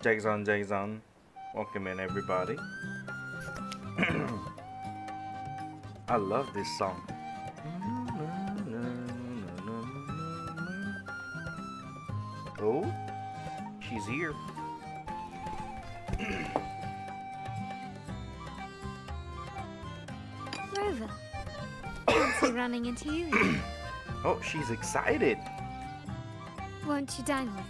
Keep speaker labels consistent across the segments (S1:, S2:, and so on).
S1: Jason, Jason. Welcome in, everybody. I love this song. Oh, she's here.
S2: Rover, fancy running into you again.
S1: Oh, she's excited.
S2: Won't you dine with me?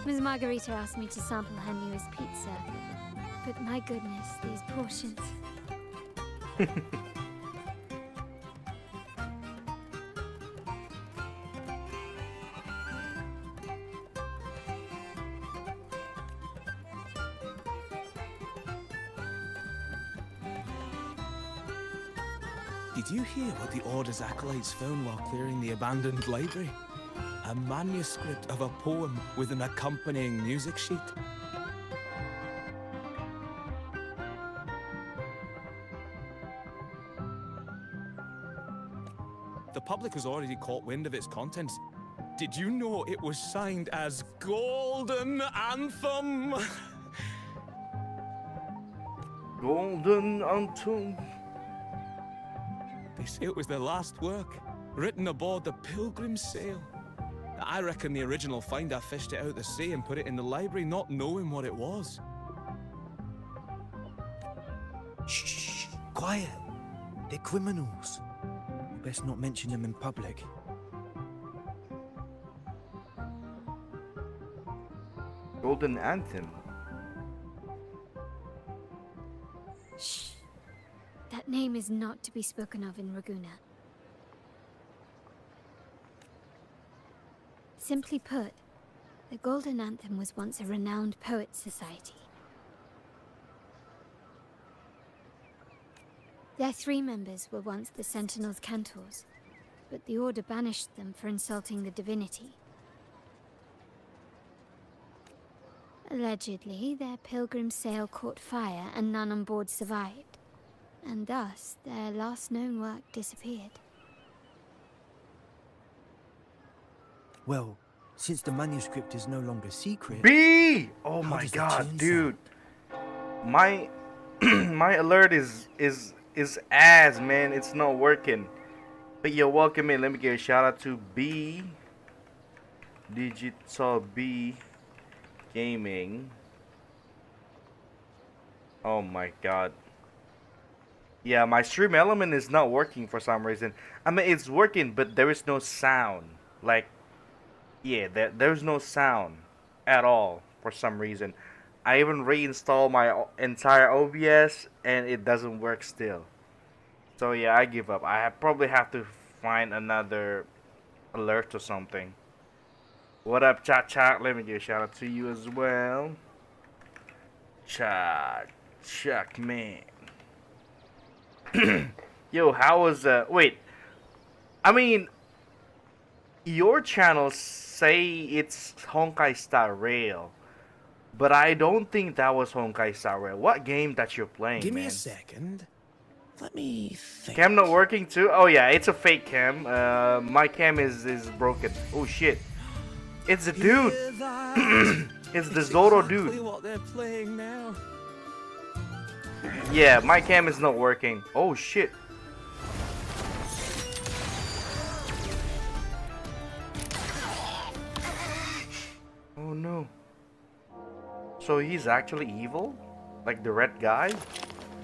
S2: Ms. Margarita asked me to sample her newest pizza, but my goodness, these portions.
S3: Did you hear what the Order's acolytes found while clearing the abandoned library? A manuscript of a poem with an accompanying music sheet. The public has already caught wind of its contents. Did you know it was signed as Golden Anthem?
S1: Golden Anthem.
S3: They say it was their last work, written aboard the Pilgrim's Sail. I reckon the original finder fished it out the sea and put it in the library, not knowing what it was.
S4: Shh, quiet. They're criminals. You best not mention them in public.
S1: Golden Anthem.
S2: Shh. That name is not to be spoken of in Raguna. Simply put, the Golden Anthem was once a renowned poets' society. Their 3 members were once the Sentinel's cantors, but the Order banished them for insulting the divinity. Allegedly, their pilgrim sail caught fire and none on board survived, and thus their last known work disappeared.
S4: Well, since the manuscript is no longer secret...
S1: B! Oh
S4: How
S1: my
S4: does the
S1: god,
S4: tune
S1: dude. My my alert is ass, man. It's not working. But yo, welcome in. Let me give a shout out to B Digital B Gaming. Oh my god. Yeah, my stream element is not working for some reason. I mean, it's working, but there is no sound. Like, yeah, there's no sound at all for some reason. I even reinstalled my entire OBS and it doesn't work still. So yeah, I give up. Probably have to find another alert or something. What up, Chat Chat? Let me give a shout out to you as well. Chat Chat, man. Yo, how was wait, I mean, your channel say it's Honkai Star Rail, but I don't think that was Honkai Star Rail. What game that you're playing,
S3: Give me
S1: man?
S3: a second. Let me think.
S1: Cam not working too? Oh yeah, it's a fake cam. My cam is broken. Oh shit. It's the dude. It's the Zoro
S3: exactly
S1: dude.
S3: what they're playing now.
S1: Yeah, my cam is not working. Oh shit. Oh no. So he's actually evil? Like the red guy?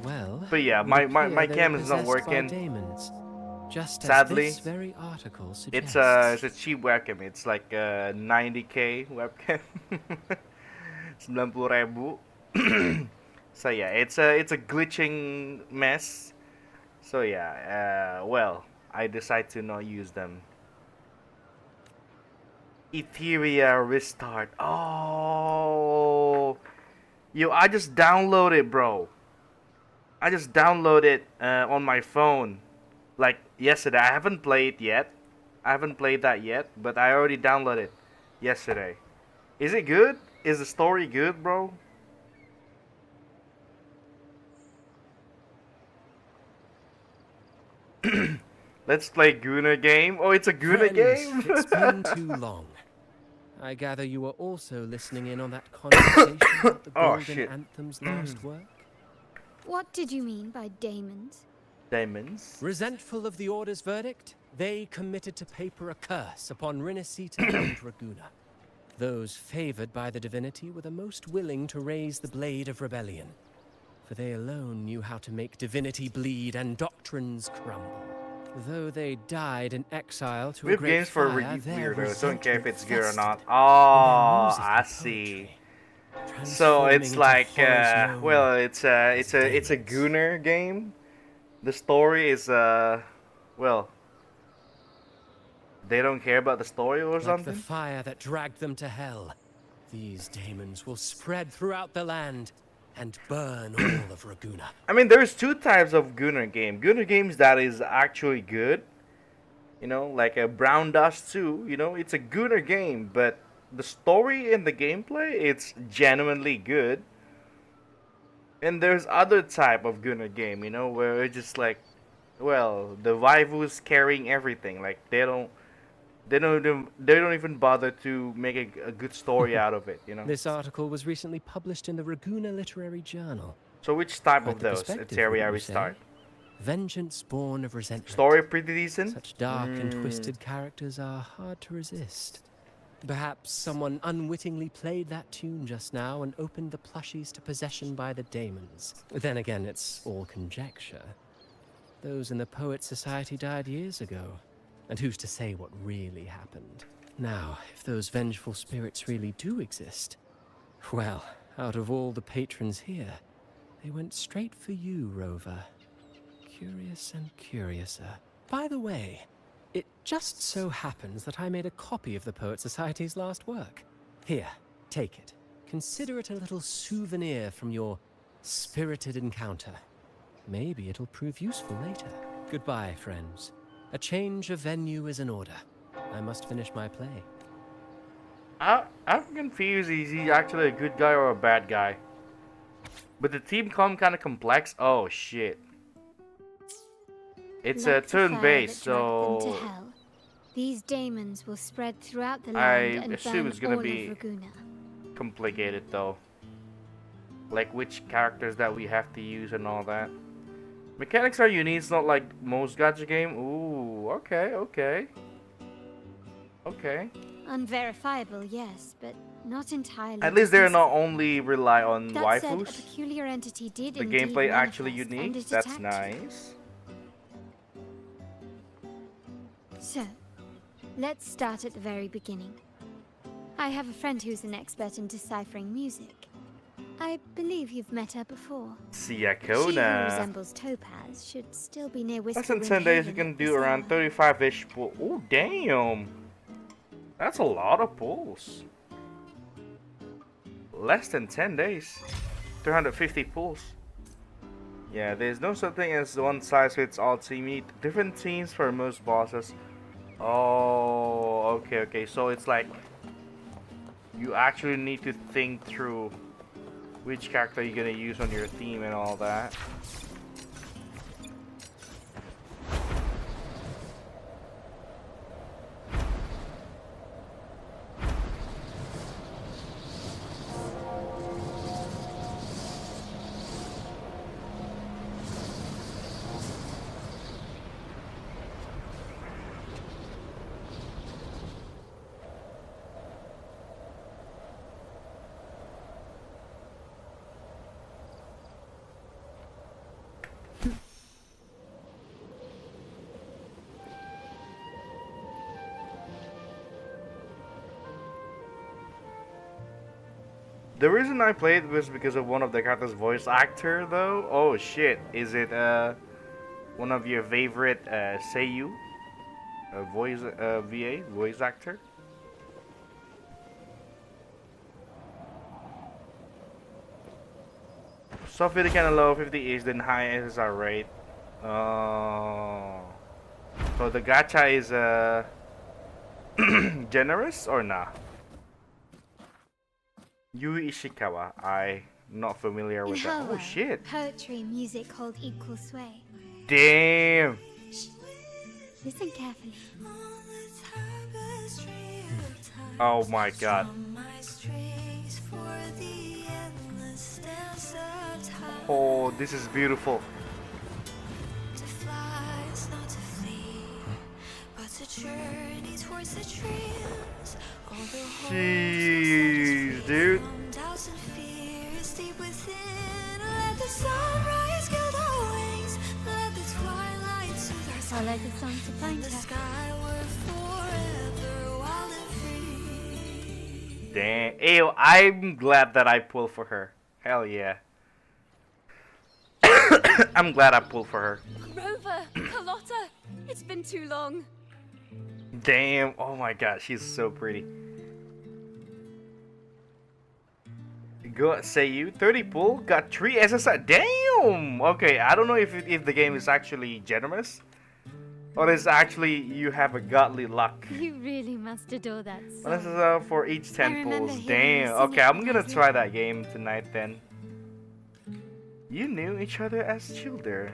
S5: Well,
S1: But yeah,
S5: it
S1: my
S5: would
S1: cam
S5: appear
S1: is
S5: they
S1: not
S5: were possessed by
S1: working.
S5: Demons, just
S1: Sadly,
S5: as this very article
S1: It's
S5: suggests.
S1: a cheap webcam. It's like a 90k webcam. 90,000. So yeah, it's a glitching mess. So yeah, well, I decide to not use them. Etheria restart. Oh, yo, I just downloaded, bro. I just downloaded on my phone, like yesterday. I haven't played yet. I haven't played that yet, but I already downloaded yesterday. Is it good? Is the story good, bro? Let's play Guna game. Oh, it's a Guna
S5: Friends,
S1: game.
S5: it's been too long. I gather you were also listening in on that conversation about the
S1: Oh,
S5: Golden
S1: shit.
S5: Anthem's last work?
S2: What did you mean by daemons?
S1: Diamonds.
S5: Resentful of the Order's verdict, they committed to paper a curse upon Rinascita and Raguna. Those favored by the divinity were the most willing to raise the blade of rebellion, for they alone knew how to make divinity bleed and doctrines crumble. Though they died in exile to
S1: We
S5: a
S1: have
S5: great
S1: games for
S5: fire, their
S1: weirdos. Don't care if
S5: resentment
S1: it's good or not.
S5: festered
S1: Oh,
S5: in their music
S1: I
S5: and
S1: see.
S5: poetry,
S1: So
S5: transforming
S1: it's
S5: into
S1: like,
S5: horrors known
S1: well, it's
S5: as
S1: a
S5: demons.
S1: Gunner game. The story is well, they don't care about the story or
S5: Like the
S1: something.
S5: fire that dragged them to hell, these demons will spread throughout the land and burn all of Raguna.
S1: I mean, there's two types of Gunner game. Gunner games that is actually good, you know, like a Brown Dust 2. You know, it's a Gunner game, but the story and the gameplay, it's genuinely good. And there's other type of Gunner game, you know, where it's just like, well, the waifus carrying everything. Like they don't even bother to make a good story out of it, you know.
S5: This article was recently published in the Raguna Literary Journal.
S1: So which type
S5: Quite
S1: of
S5: the
S1: those?
S5: perspective,
S1: Terry,
S5: wouldn't
S1: I
S5: you
S1: will
S5: say?
S1: start.
S5: Vengeance born of resentment.
S1: Story pretty decent.
S5: Such dark and twisted characters are hard to resist. Perhaps someone unwittingly played that tune just now and opened the plushies to possession by the daemons. Then again, it's all conjecture. Those in the Poet Society died years ago, and who's to say what really happened? Now, if those vengeful spirits really do exist, well, out of all the patrons here, they went straight for you, Rover. Curious and curiouser. By the way, it just so happens that I made a copy of the Poet Society's last work. Here, take it. Consider it a little souvenir from your spirited encounter. Maybe it'll prove useful later. Goodbye, friends. A change of venue is in order. I must finish my play.
S1: I'm confused. Is he actually a good guy or a bad guy? But the team kind of complex. Oh shit! It's
S2: Like
S1: a
S2: the
S1: turn-based,
S2: fire that dragged them
S1: so
S2: to hell, these daemons will spread throughout the
S1: I
S2: land and
S1: assume
S2: burn
S1: it's gonna
S2: all
S1: be
S2: of Raguna.
S1: complicated though. Like which characters that we have to use and all that. Mechanics are unique. It's not like most gacha game. Ooh, okay.
S2: Unverifiable, yes, but not entirely.
S1: At least they're not
S2: defensible.
S1: only rely on
S2: That said, a
S1: waifus.
S2: peculiar entity did
S1: The
S2: indeed
S1: gameplay actually
S2: manifest, and
S1: unique.
S2: it
S1: That's
S2: attacked
S1: nice.
S2: you. So, let's start at the very beginning. I have a friend who's an expert in deciphering music. I believe you've met her before. She who
S1: Ciccona.
S2: resembles Topaz should still be near
S1: Less
S2: Whisper
S1: than 10 days, you
S2: Haven
S1: can
S2: at
S1: do
S2: this
S1: around
S2: hour.
S1: 35-ish pulls. Oh, damn. That's a lot of pulls. Less than 10 days. 350 pulls. Yeah, there's no such thing as one size fits all team. You need different teams for most bosses. Oh, okay. So it's like you actually need to think through which character you're gonna use on your team and all that. The reason I played was because of one of the characters' voice actor, though. Oh shit! Is it one of your favorite Seiyu, voice VA voice actor? Soft video kind of low, 50 is then high SSR rate. Oh, so the gacha is generous or nah? Yui Ishikawa, I not familiar
S2: In
S1: with
S2: her
S1: that. Oh
S2: world,
S1: shit!
S2: poetry and music hold equal sway.
S1: Damn!
S2: Listen carefully.
S1: Oh my god. Oh, this is beautiful. Jeez, dude.
S2: I like the song to find her.
S1: Damn. Ew, I'm glad that I pulled for her. Hell yeah. I'm glad I pulled for her.
S6: Rover, Carlotta, it's been too long.
S1: Damn. Oh my god, she's so pretty. Go say you 30 pull, got 3 SSI. Damn. Okay, I don't know if the game is actually generous, or is actually you have a godly luck.
S2: You really must adore that song.
S1: This is for each 10
S2: remember
S1: pulls.
S2: hearing you
S1: Damn.
S2: sing
S1: Okay,
S2: it
S1: I'm
S2: when
S1: gonna
S2: I was
S1: try
S2: little.
S1: that game tonight then. You knew each other as children.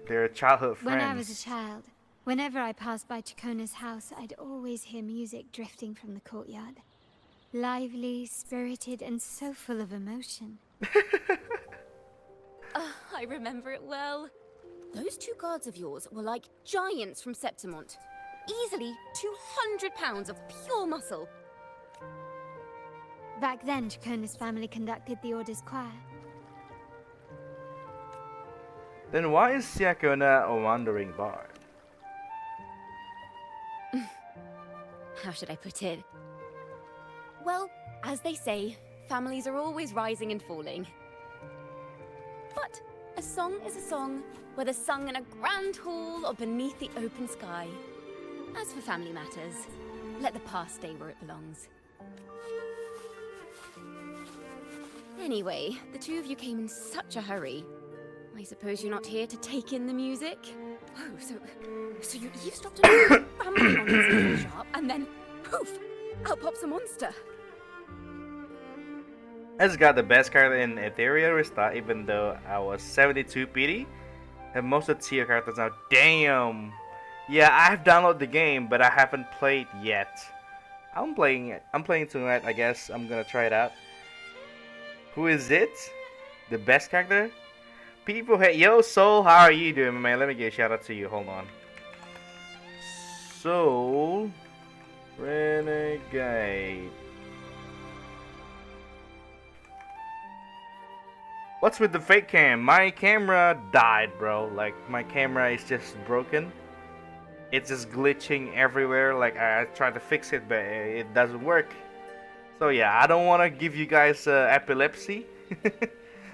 S1: They're childhood friends.
S2: When I was a child, whenever I passed by Ciccona's house, I'd always hear music drifting from the courtyard. Lively, spirited, and so full of emotion.
S6: I remember it well. Those 2 guards of yours were like giants from Septimont. Easily 200 pounds of pure muscle.
S2: Back then, Ciccona's family conducted the Order's choir.
S1: Then why is Ciccona a wandering bard?
S6: How should I put it? Well, as they say, families are always rising and falling. But a song is a song, whether sung in a grand hall or beneath the open sky. As for family matters, let the past stay where it belongs. Anyway, the 2 of you came in such a hurry. I suppose you're not here to take in the music? Oh, so you eavesdropped on a family monster in the shop, and then, poof, out pops a monster.
S1: I just got the best character in Ethereal Restart, even though I was 72 PD. And most of the tier characters now. Damn! Yeah, I've downloaded the game, but I haven't played yet. I'm playing it. I'm playing tonight, I guess. I'm gonna try it out. Who is it? The best character? People hate. Yo, Soul, how are you doing, man? Let me give a shout out to you. Hold on. Soul Renegade. What's with the fake cam? My camera died, bro. Like, my camera is just broken. It's just glitching everywhere. Like, I tried to fix it, but it doesn't work. So yeah, I don't want to give you guys epilepsy.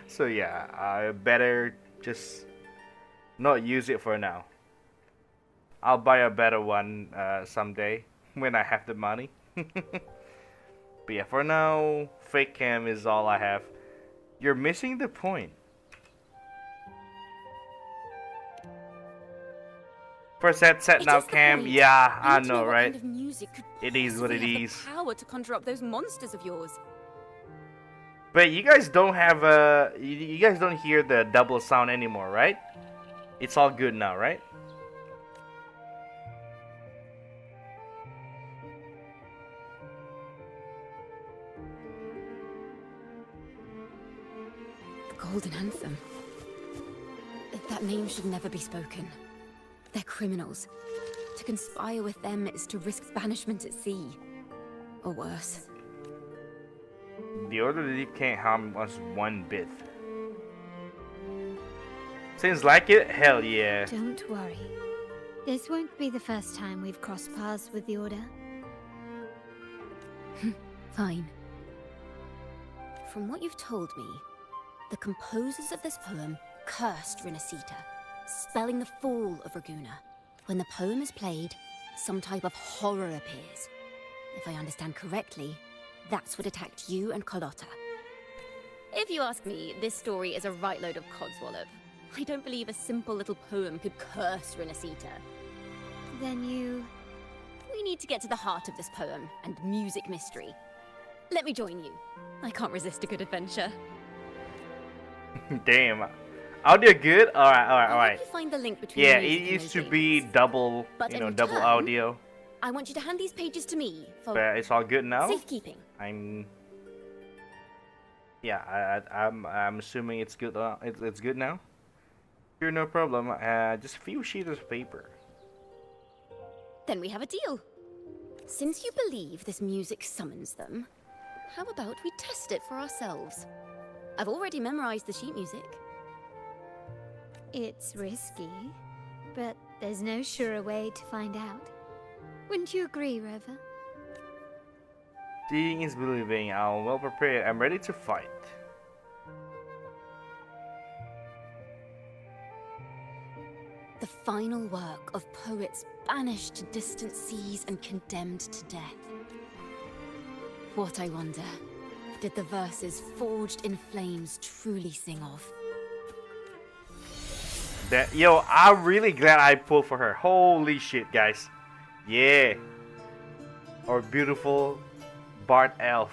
S1: So yeah, I better just not use it for now. I'll buy a better one someday when I have the money. But yeah, for now, fake cam is all I have. You're missing the point. First set now cam. Yeah, I know, right? It is what it is.
S6: Power to conjure up those monsters of yours.
S1: But you guys don't have you guys don't hear the double sound anymore, right? It's all good now, right?
S6: The Golden Anthem. That name should never be spoken. They're criminals. To conspire with them is to risk banishment at sea. Or worse.
S1: The Order of the Deep can't harm us one bit. Seems like it? Hell yeah.
S2: Don't worry. This won't be the first time we've crossed paths with the Order.
S6: Fine. From what you've told me, the composers of this poem cursed Renacita, spelling the fall of Raguna. When the poem is played, some type of horror appears. If I understand correctly, that's what attacked you and Carlotta. If you ask me, this story is a right load of codswallop. I don't believe a simple little poem could curse Renacita.
S2: Then
S6: We need to get to the heart of this poem and music mystery. Let me join you. I can't resist a good adventure.
S1: Damn. Audio good? Alright,
S6: I'll help
S1: alright.
S6: you find the link between
S1: Yeah,
S6: the
S1: it
S6: music and
S1: used
S6: those
S1: to be
S6: daemons.
S1: double,
S6: But in
S1: double
S6: return,
S1: audio.
S6: I want you to hand these pages to me for
S1: But it's all good now.
S6: safekeeping.
S1: Yeah, I'm assuming it's good. It's good now. Sure, no problem. Just a few sheets of paper.
S6: Then we have a deal. Since you believe this music summons them, how about we test it for ourselves? I've already memorized the sheet music.
S2: It's risky, but there's no surer way to find out. Wouldn't you agree, Rover?
S1: Seeing is believing. I'm well prepared. I'm ready to fight.
S6: The final work of poets banished to distant seas and condemned to death. What, I wonder, did the verses forged in flames truly sing of?
S1: Yo, I'm really glad I pulled for her. Holy shit, guys. Yeah. Our beautiful Bart elf.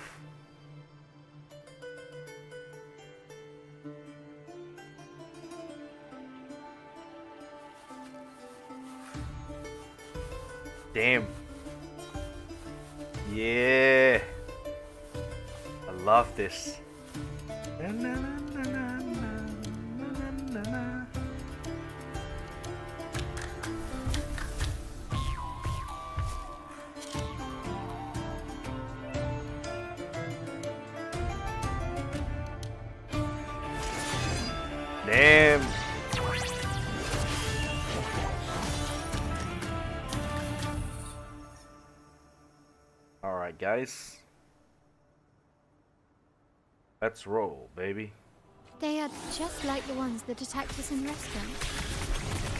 S1: Damn. Yeah. I love this. Na, na, na, na, na, na, na, na. Damn. Alright, guys. Let's roll, baby.
S2: They are just like the ones that attacked us in the restaurant.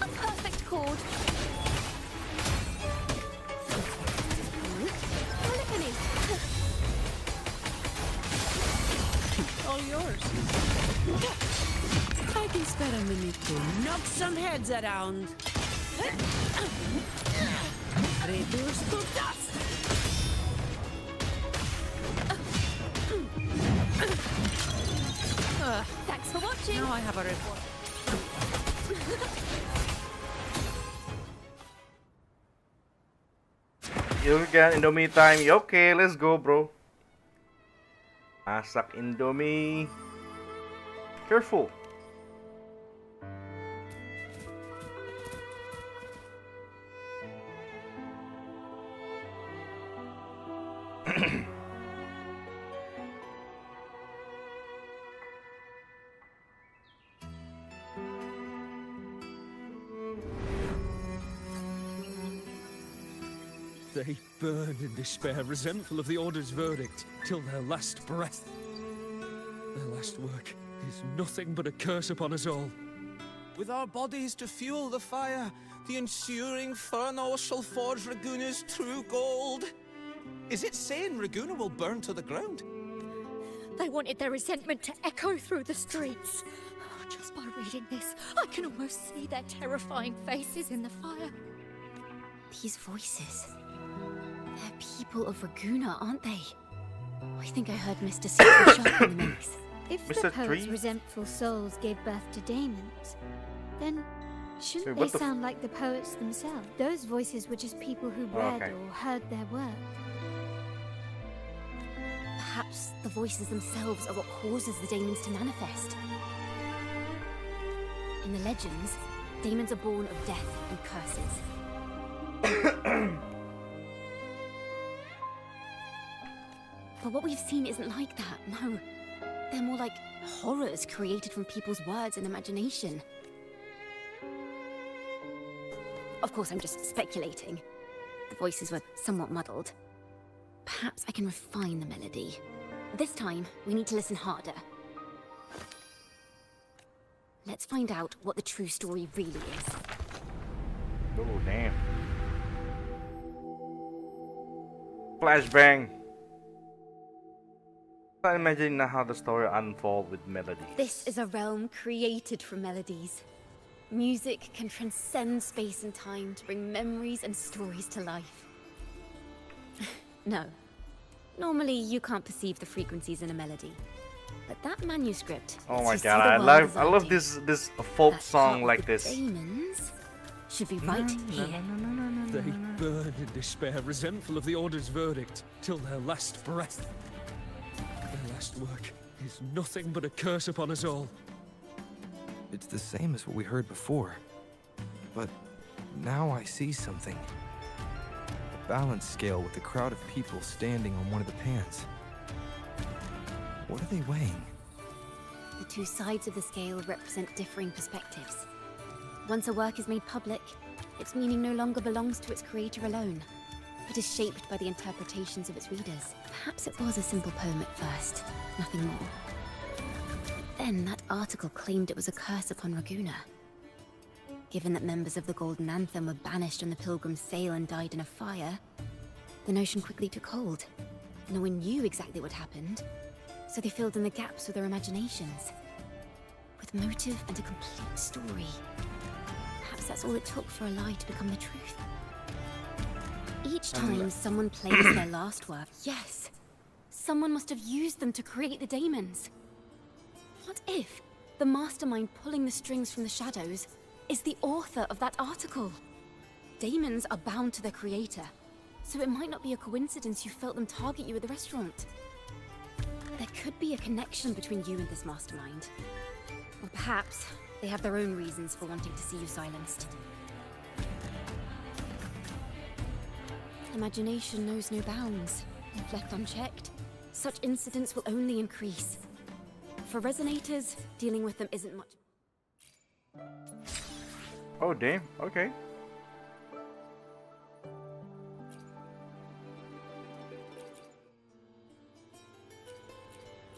S6: A perfect chord. Polyphony.
S7: All yours. I can spare a minute to knock some heads around. Reduce to dust.
S6: Thanks for watching.
S7: Now I have a report.
S1: You got Indomie time. Okay, let's go, bro. Masak Indomie. Careful.
S3: They burned in despair, resentful of the Order's verdict, till their last breath. Their last work is nothing but a curse upon us all.
S4: With our bodies to fuel the fire, the ensuing furnace shall forge Raguna's true gold. Is it saying Raguna will burn to the ground?
S8: They wanted their resentment to echo through the streets. Just by reading this, I can almost see their terrifying faces in the fire.
S6: These voices. They're people of Raguna, aren't they? I think I heard Mr. Secret shot in the mix.
S2: If
S1: Mr.
S2: the poet's
S1: Tree?
S2: resentful souls gave birth to daemons, then shouldn't
S1: Wait,
S2: they
S1: what the
S2: sound like the poets themselves? Those voices were just people who read
S1: okay.
S2: or heard their work.
S6: Perhaps the voices themselves are what causes the daemons to manifest. In the legends, daemons are born of death and curses. But what we've seen isn't like that, no. They're more like horrors created from people's words and imagination. Of course, I'm just speculating. The voices were somewhat muddled. Perhaps I can refine the melody. This time, we need to listen harder. Let's find out what the true story really is.
S1: Oh, damn. Flashbang. I'm imagining now how the story unfolds with melodies.
S6: This is a realm created from melodies. Music can transcend space and time to bring memories and stories to life. No. Normally, you can't perceive the frequencies in a melody. But that manuscript.
S1: Oh
S6: lets
S1: my
S6: you see
S1: god,
S6: the
S1: I
S6: world as
S1: love
S6: do.
S1: this folk
S6: That
S1: song
S6: part
S1: like
S6: with
S1: this.
S6: the Daemons should be right here.
S3: They burn in despair, resentful of the Order's verdict, till their last breath. Their last work is nothing but a curse upon us all.
S9: It's the same as what we heard before. But now I see something. A balance scale with a crowd of people standing on one of the pans. What are they weighing?
S6: The two sides of the scale represent differing perspectives. Once a work is made public, its meaning no longer belongs to its creator alone, but is shaped by the interpretations of its readers. Perhaps it was a simple poem at first, nothing more. But then that article claimed it was a curse upon Raguna. Given that members of the Golden Anthem were banished on the Pilgrim's sail and died in a fire, the notion quickly took hold. No one knew exactly what happened, so they filled in the gaps with their imaginations. With motive and a complete story. Perhaps that's all it took for a lie to become the truth. Each time someone plays their last work, yes, someone must have used them to create the Daemons. What if the mastermind pulling the strings from the shadows is the author of that article? Daemons are bound to their creator, so it might not be a coincidence you felt them target you at the restaurant. There could be a connection between you and this mastermind. Or perhaps they have their own reasons for wanting to see you silenced. Imagination knows no bounds. If left unchecked, such incidents will only increase. For resonators, dealing with them isn't much.
S1: Oh damn, okay.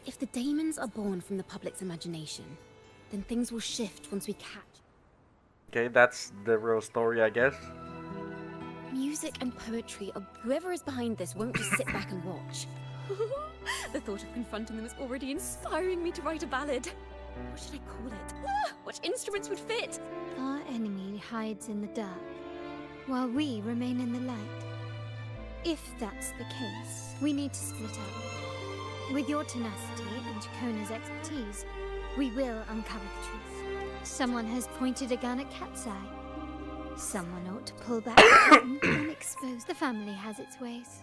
S6: If the Daemons are born from the public's imagination, then things will shift once we catch.
S1: Okay, that's the real story, I guess.
S6: Music and poetry, or whoever is behind this won't just sit back and watch. The thought of confronting them is already inspiring me to write a ballad. What should I call it? What instruments would fit?
S2: Our enemy hides in the dark, while we remain in the light. If that's the case, we need to split up. With your tenacity and Ciccona's expertise, we will uncover the truth. Someone has pointed a gun at Cat's Eye. Someone ought to pull back the curtain and expose. The family has its ways.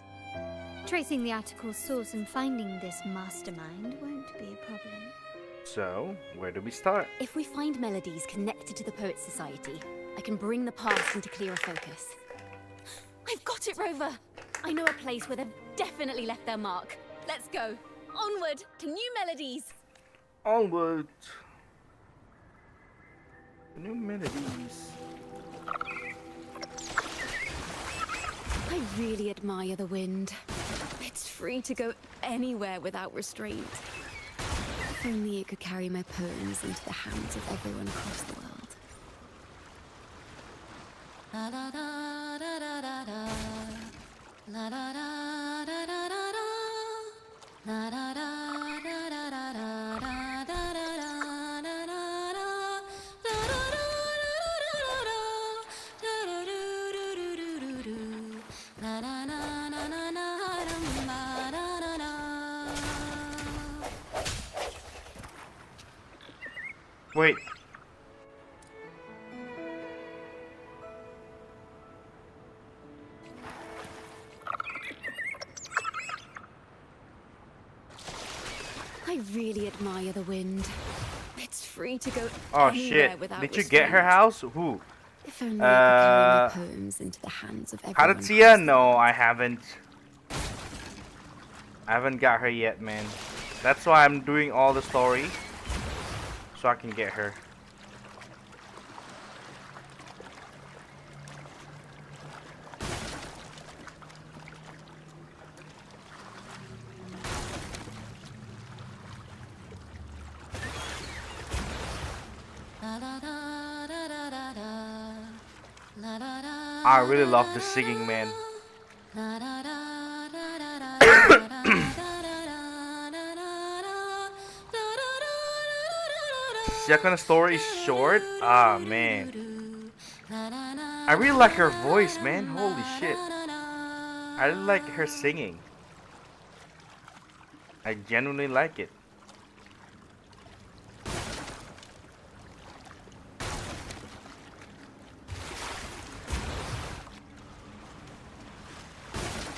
S2: Tracing the article's source and finding this mastermind won't be a problem.
S1: So, where do we start?
S6: If we find melodies connected to the Poets Society, I can bring the past into clearer focus. I've got it, Rover! I know a place where they've definitely left their mark. Let's go! Onward to new melodies!
S1: Onward. New melodies.
S6: I really admire the wind. It's free to go anywhere without restraint. If only it could carry my poems into the hands of everyone across the world. La da da da da da da. La da da da da da da. La da da da da da da da da da da da da.
S1: Wait.
S6: I really admire the wind. It's free to go
S1: Oh
S6: anywhere
S1: shit.
S6: without
S1: Did you get her
S6: restraint.
S1: house? Who?
S6: If only I could carry my poems into the hands of everyone.
S1: Haratia? No, I haven't. I haven't got her yet, man. That's why I'm doing all the story. So I can get her. I really love the singing, man. Ciccona story is short? Ah, man. I really like her voice, man. Holy shit. I like her singing. I genuinely like it.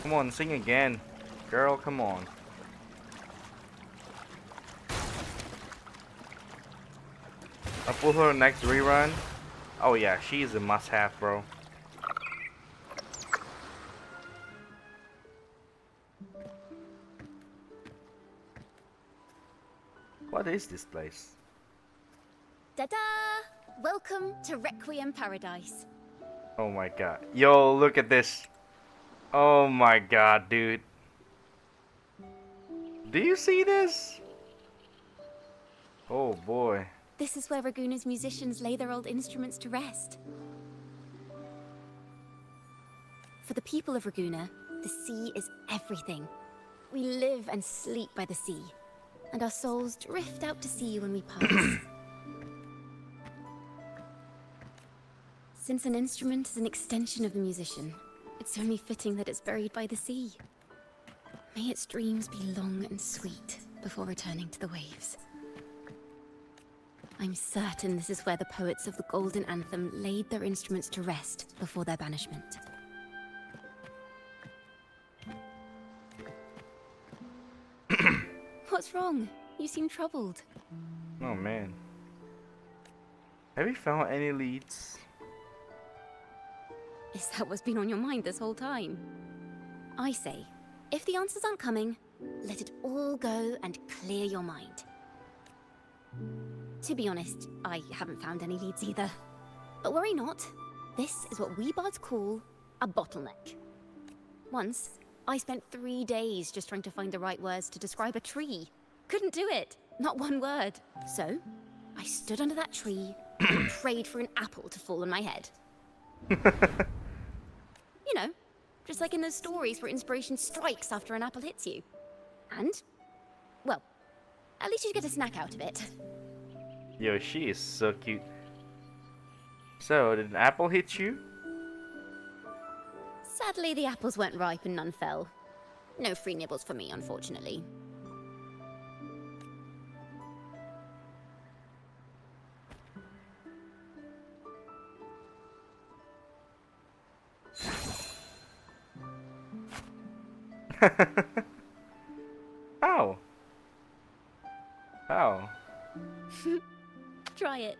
S1: Come on, sing again. Girl, come on. I'll pull her next rerun. Oh yeah, she's a must-have, bro. What is this place?
S6: Ta-da! Welcome to Requiem Paradise.
S1: Oh my god. Yo, look at this. Oh my god, dude. Do you see this? Oh boy.
S6: This is where Raguna's musicians lay their old instruments to rest. For the people of Raguna, the sea is everything. We live and sleep by the sea, and our souls drift out to sea when we pass. Since an instrument is an extension of the musician, it's only fitting that it's buried by the sea. May its dreams be long and sweet before returning to the waves. I'm certain this is where the poets of the Golden Anthem laid their instruments to rest before their banishment. What's wrong? You seem troubled.
S1: Oh man. Have you found any leads?
S6: Is that what's been on your mind this whole time? I say, if the answers aren't coming, let it all go and clear your mind. To be honest, I haven't found any leads either. But worry not. This is what we bards call a bottleneck. Once, I spent 3 days just trying to find the right words to describe a tree. Couldn't do it. Not one word. So, I stood under that tree and prayed for an apple to fall on my head. You know, just like in those stories where inspiration strikes after an apple hits you. And, well, at least you get a snack out of it.
S1: Yo, she is so cute. So, did an apple hit you?
S6: Sadly, the apples weren't ripe and none fell. No free nibbles for me, unfortunately.
S1: How? How?
S6: Try it.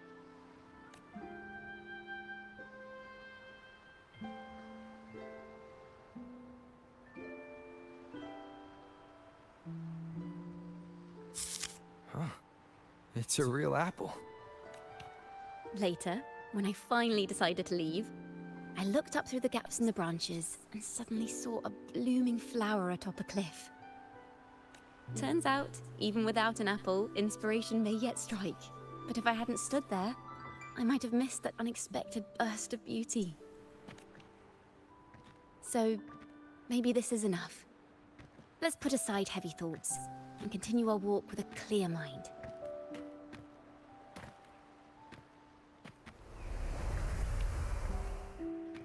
S9: Huh. It's a real apple.
S6: Later, when I finally decided to leave, I looked up through the gaps in the branches and suddenly saw a blooming flower atop a cliff. Turns out, even without an apple, inspiration may yet strike. But if I hadn't stood there, I might have missed that unexpected burst of beauty. So, maybe this is enough. Let's put aside heavy thoughts and continue our walk with a clear mind.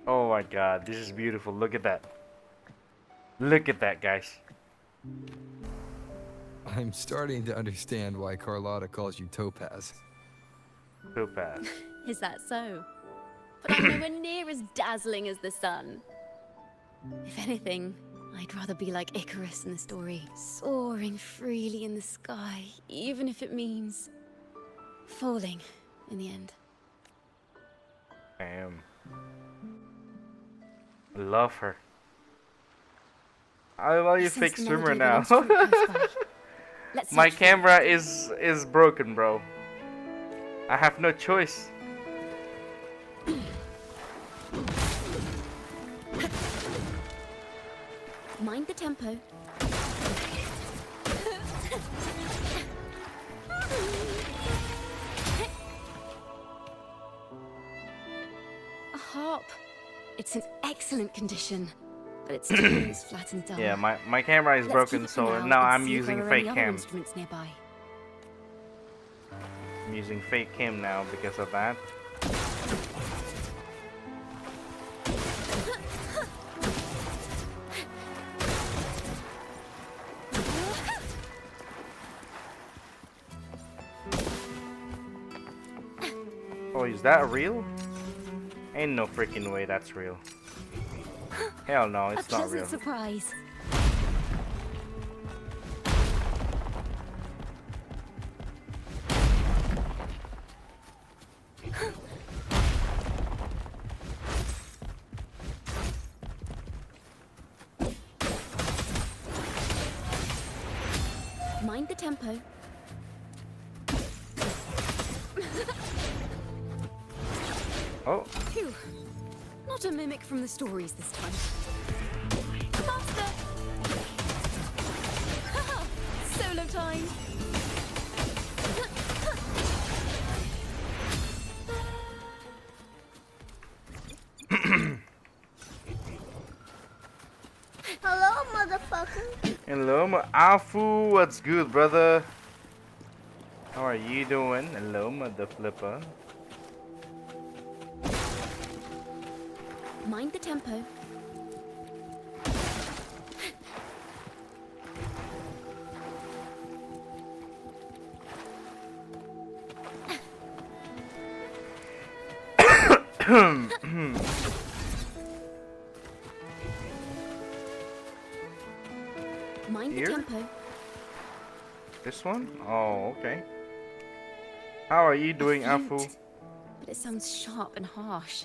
S1: Oh my god, this is beautiful. Look at that. Look at that, guys.
S9: I'm starting to understand why Carlotta calls you Topaz.
S1: Topaz.
S6: Is that so? But I'm nowhere near as dazzling as the sun. If anything, I'd rather be like Icarus in the story, soaring freely in the sky, even if it means falling in the end.
S1: Damn. I love her. I love you,
S6: Since
S1: fake
S6: the
S1: streamer
S6: melody of
S1: now.
S6: an instrument goes by, let's
S1: My
S6: search for
S1: camera
S6: it.
S1: is broken, bro. I have no choice.
S6: Mind the tempo. A harp. It's in excellent condition, but its tone is flat and dull.
S1: Yeah, my camera is
S6: Let's
S1: broken,
S6: keep it for
S1: so
S6: now
S1: now
S6: and
S1: I'm
S6: see if
S1: using
S6: there are
S1: fake
S6: any other
S1: cam.
S6: instruments nearby.
S1: I'm using fake cam now because of that. Oh, is that real? Ain't no freaking way that's real. Hell no,
S6: A
S1: it's not
S6: pleasant
S1: real.
S6: surprise. Mind the tempo.
S1: Oh,
S6: Phew. Not a mimic from the stories this time. Faster! Haha! Solo time!
S2: Hello, motherfucker.
S1: hello, Afu. What's good, brother? How are you doing? Hello, mother flipper.
S6: Mind the tempo. Mind the
S1: Here?
S6: tempo.
S1: This one? Oh, okay. How are you doing,
S6: A flute,
S1: Afu?
S6: but it sounds sharp and harsh.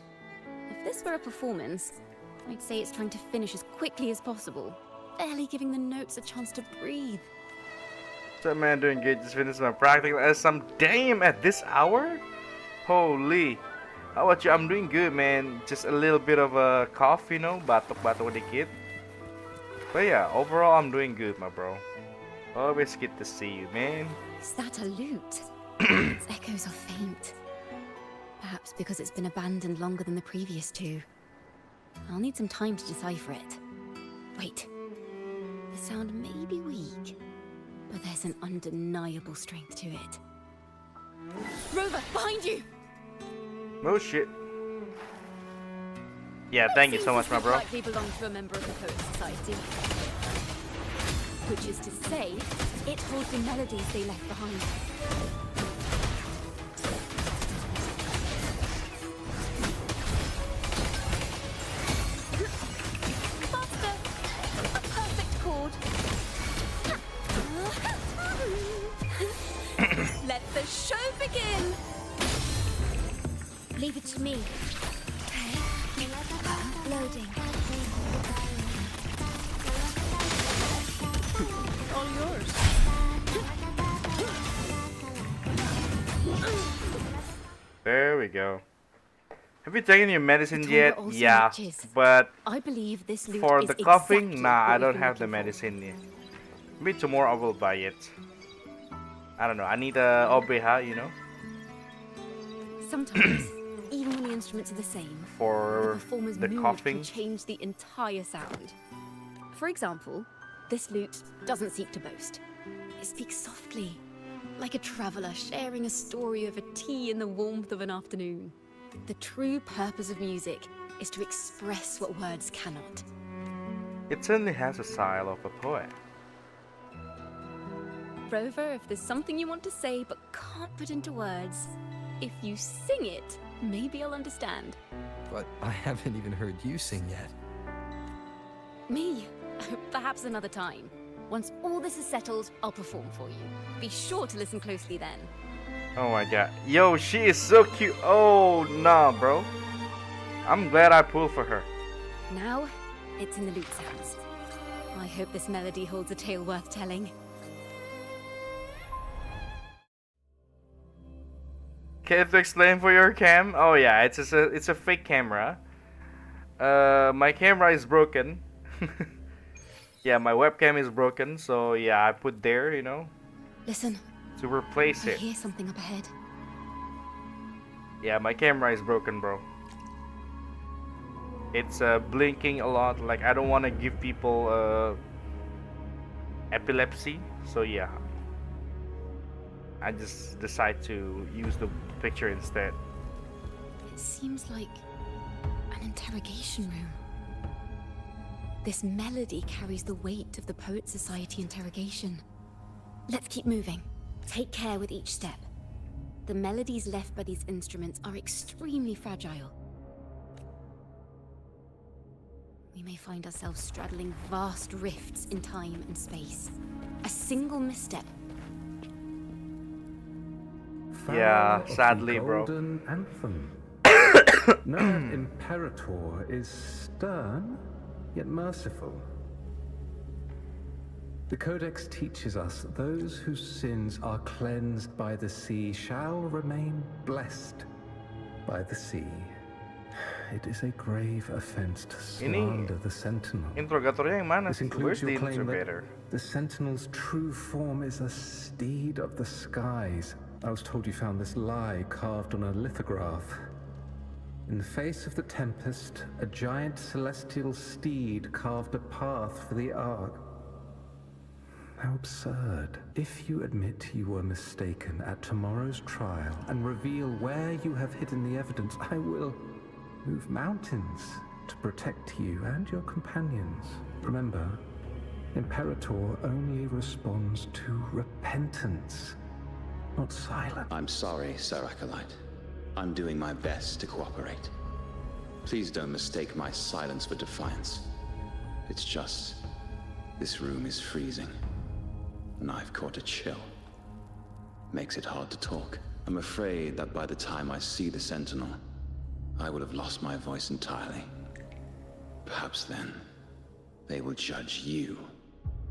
S6: If this were a performance, I'd say it's trying to finish as quickly as possible, barely giving the notes a chance to breathe.
S1: What's up, man? Doing good. Just finished my practical as some damn at this hour? Holy. How about you? I'm doing good, man. Just a little bit of a cough, you know, batok-batok dikit. But yeah, overall, I'm doing good, my bro. Always good to see you, man.
S6: Is that a lute? Its echoes are faint. Perhaps because it's been abandoned longer than the previous two. I'll need some time to decipher it. Wait. The sound may be weak, but there's an undeniable strength to it. Rover, behind you!
S1: Oh shit. Yeah, thank you so much, my bro.
S6: Likely belong to a member of the Poet Society. Which is to say, it holds the melodies they left behind. Faster! A perfect chord. Let the show begin!
S2: Leave it to me. Loading.
S7: All yours.
S1: There we go. Have you taken your medicine
S6: The
S1: yet?
S6: timbre also
S1: Yeah,
S6: matches.
S1: but
S6: I believe this lute
S1: for
S6: is
S1: the coughing,
S6: exactly
S1: nah,
S6: what
S1: I
S6: we've
S1: don't
S6: been
S1: have the
S6: looking for.
S1: medicine yet. Maybe tomorrow I will buy it. I don't know. I need a obeha, you know,
S6: Sometimes, even when the instruments are the same, the
S1: for
S6: performer's
S1: the
S6: mood
S1: coughing.
S6: can change the entire sound. For example, this lute doesn't seek to boast. It speaks softly, like a traveler sharing a story over tea in the warmth of an afternoon. The true purpose of music is to express what words cannot.
S1: It certainly has a style of a poet.
S6: Rover, if there's something you want to say but can't put into words, if you sing it, maybe I'll understand.
S9: But I haven't even heard you sing yet.
S6: Me? Perhaps another time. Once all this is settled, I'll perform for you. Be sure to listen closely then.
S1: Oh my god. Yo, she is so cute. Oh, nah, bro. I'm glad I pulled for her.
S6: Now, it's in the lute sounds. I hope this melody holds a tale worth telling.
S1: Can you explain for your cam? Oh yeah, it's a fake camera. My camera is broken. Yeah, my webcam is broken, so yeah, I put there, you know,
S6: Listen,
S1: to replace
S6: I
S1: it.
S6: hear something up ahead.
S1: Yeah, my camera is broken, bro. It's blinking a lot. Like I don't want to give people epilepsy, so yeah, I just decide to use the picture instead.
S6: It seems like an interrogation room. This melody carries the weight of the Poet Society interrogation. Let's keep moving. Take care with each step. The melodies left by these instruments are extremely fragile. We may find ourselves straddling vast rifts in time and space. A single misstep.
S1: Yeah,
S10: Farewell of the
S1: sadly, bro.
S10: Golden Anthem. No, Imperator is stern, yet merciful. The Codex teaches us that those whose sins are cleansed by the sea shall remain blessed by the sea. It is a grave offense to slander the Sentinel.
S1: Interrogatornya yang mana?
S10: This
S1: Where's
S10: includes
S1: the
S10: your claim
S1: interrogator?
S10: that the Sentinel's true form is a steed of the skies. I was told you found this lie carved on a lithograph. In the face of the tempest, a giant celestial steed carved a path for the Ark. How absurd. If you admit you were mistaken at tomorrow's trial and reveal where you have hidden the evidence, I will move mountains to protect you and your companions. Remember, Imperator only responds to repentance, not silence.
S11: I'm sorry, Sir Acolyte. I'm doing my best to cooperate. Please don't mistake my silence for defiance. It's just, this room is freezing, and I've caught a chill. Makes it hard to talk. I'm afraid that by the time I see the Sentinel, I will have lost my voice entirely. Perhaps then, they will judge you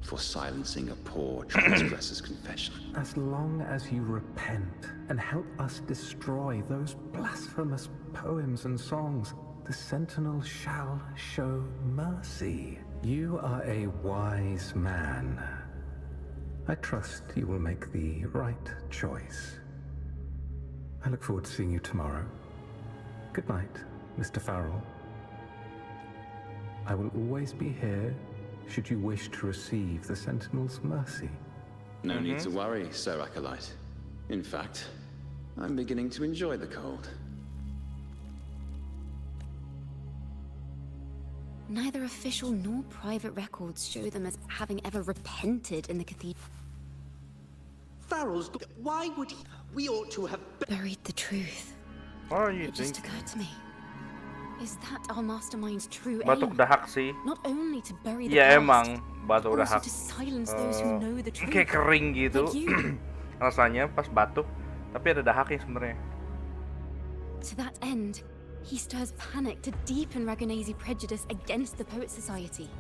S11: for silencing a poor transgressor's confession.
S10: As long as you repent and help us destroy those blasphemous poems and songs, the Sentinel shall show mercy. You are a wise man. I trust you will make the right choice. I look forward to seeing you tomorrow. Good night, Mr. Farrell. I will always be here should you wish to receive the Sentinel's mercy.
S11: No need to worry, Sir Acolyte. In fact, I'm beginning to enjoy the cold.
S6: Neither official nor private records show them as having ever repented in the cathedral.
S12: Farrell's... Why would he... We ought to have...
S6: Buried the truth.
S1: What are you
S6: It just
S1: thinking?
S6: occurred to me. Is that our mastermind's true
S1: Batok
S6: aim?
S1: dahak sih.
S6: Not only to bury the
S1: Ya
S6: past,
S1: emang batuk
S6: but also
S1: dahak.
S6: to silence those who know the truth.
S1: Kayak kering gitu.
S6: Like you.
S1: Rasanya pas batuk, tapi ada dahaknya sebenarnya.
S6: To that end, he stirs panic to deepen Ragonese prejudice against the Poet Society,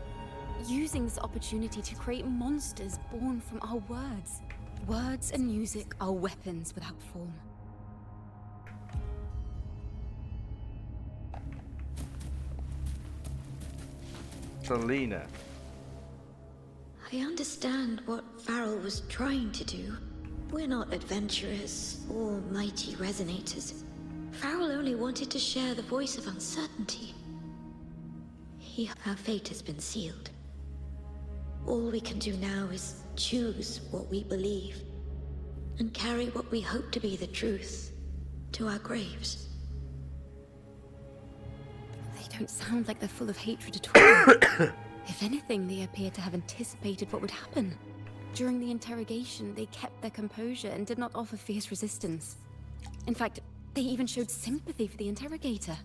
S6: using this opportunity to create monsters born from our words. Words and music are weapons without form.
S1: Selena.
S13: I understand what Farrell was trying to do. We're not adventurers or mighty resonators. Farrell only wanted to share the voice of uncertainty. Our fate has been sealed. All we can do now is choose what we believe and carry what we hope to be the truth to our graves.
S6: They don't sound like they're full of hatred at all. If anything, they appear to have anticipated what would happen. During the interrogation, they kept their composure and did not offer fierce resistance. In fact, they even showed sympathy for the interrogator.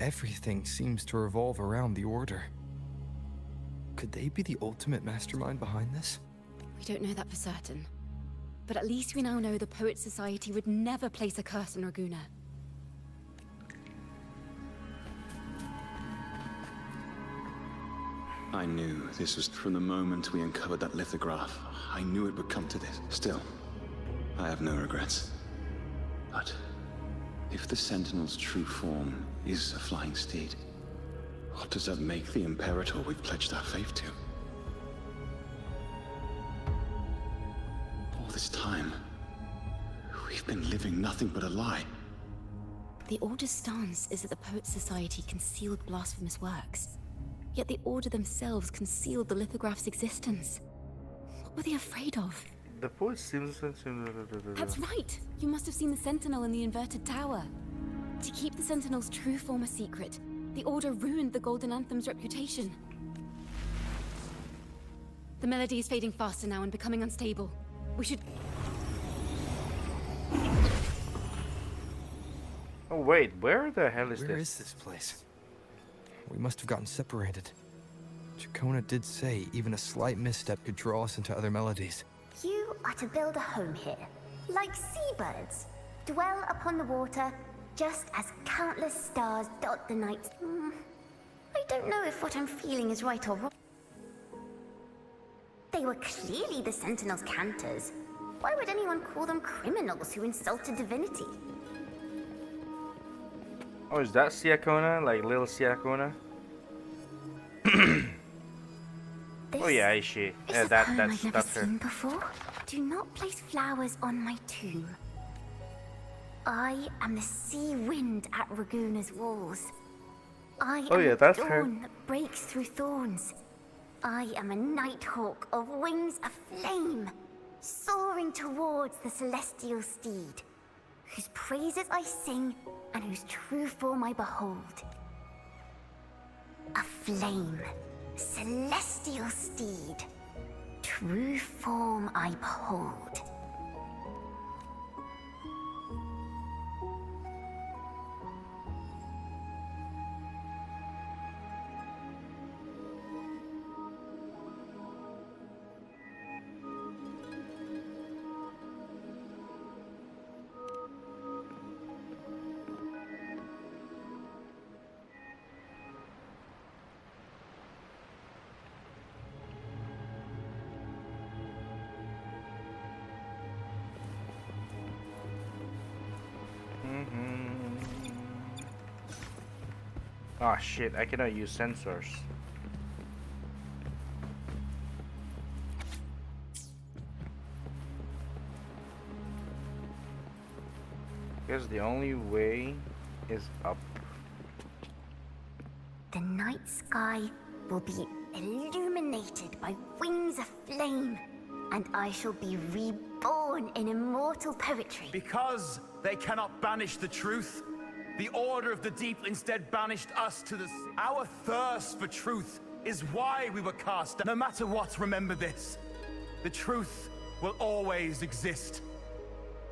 S9: Everything seems to revolve around the Order. Could they be the ultimate mastermind behind this?
S6: We don't know that for certain. But at least we now know the Poet Society would never place a curse on Raguna.
S11: I knew this was from the moment we uncovered that lithograph. I knew it would come to this. Still, I have no regrets. But if the Sentinel's true form is a flying steed, what does that make the Imperator we've pledged our faith to? All this time, we've been living nothing but a lie.
S6: The Order's stance is that the Poet Society concealed blasphemous works. Yet the Order themselves concealed the lithograph's existence. What were they afraid of?
S1: The poet seems.
S6: That's right! You must have seen the Sentinel in the inverted tower. To keep the Sentinel's true form a secret, the Order ruined the Golden Anthem's reputation. The melody is fading faster now and becoming unstable. We should...
S1: Oh wait, where the hell is
S9: Where
S1: this?
S9: is this place? We must have gotten separated. Ciccona did say even a slight misstep could draw us into other melodies.
S14: You are to build a home here, like seabirds. Dwell upon the water, just as countless stars dot the night. I don't know if what I'm feeling is right or wrong. They were clearly the Sentinel's cantors. Why would anyone call them criminals who insulted divinity?
S1: Oh, is that Ciccona? Like little Ciccona? Oh yeah, is she? Yeah,
S14: I've never
S1: that's her.
S14: seen before. Do not place flowers on my tomb. I am the sea wind at Raguna's walls. I
S1: Oh
S14: am
S1: yeah,
S14: the
S1: that's her.
S14: dawn that breaks through thorns. I am a nighthawk of wings of flame, soaring towards the celestial steed, whose praises I sing and whose true form I behold. A flame, celestial steed, true form I behold.
S1: Oh shit, I cannot use sensors. Guess the only way is up.
S14: The night sky will be illuminated by wings of flame, and I shall be reborn in immortal poetry.
S15: Because they cannot banish the truth, the Order of the Deep instead banished us to the sea. Our thirst for truth is why we were cast down. No matter what, remember this. The truth will always exist.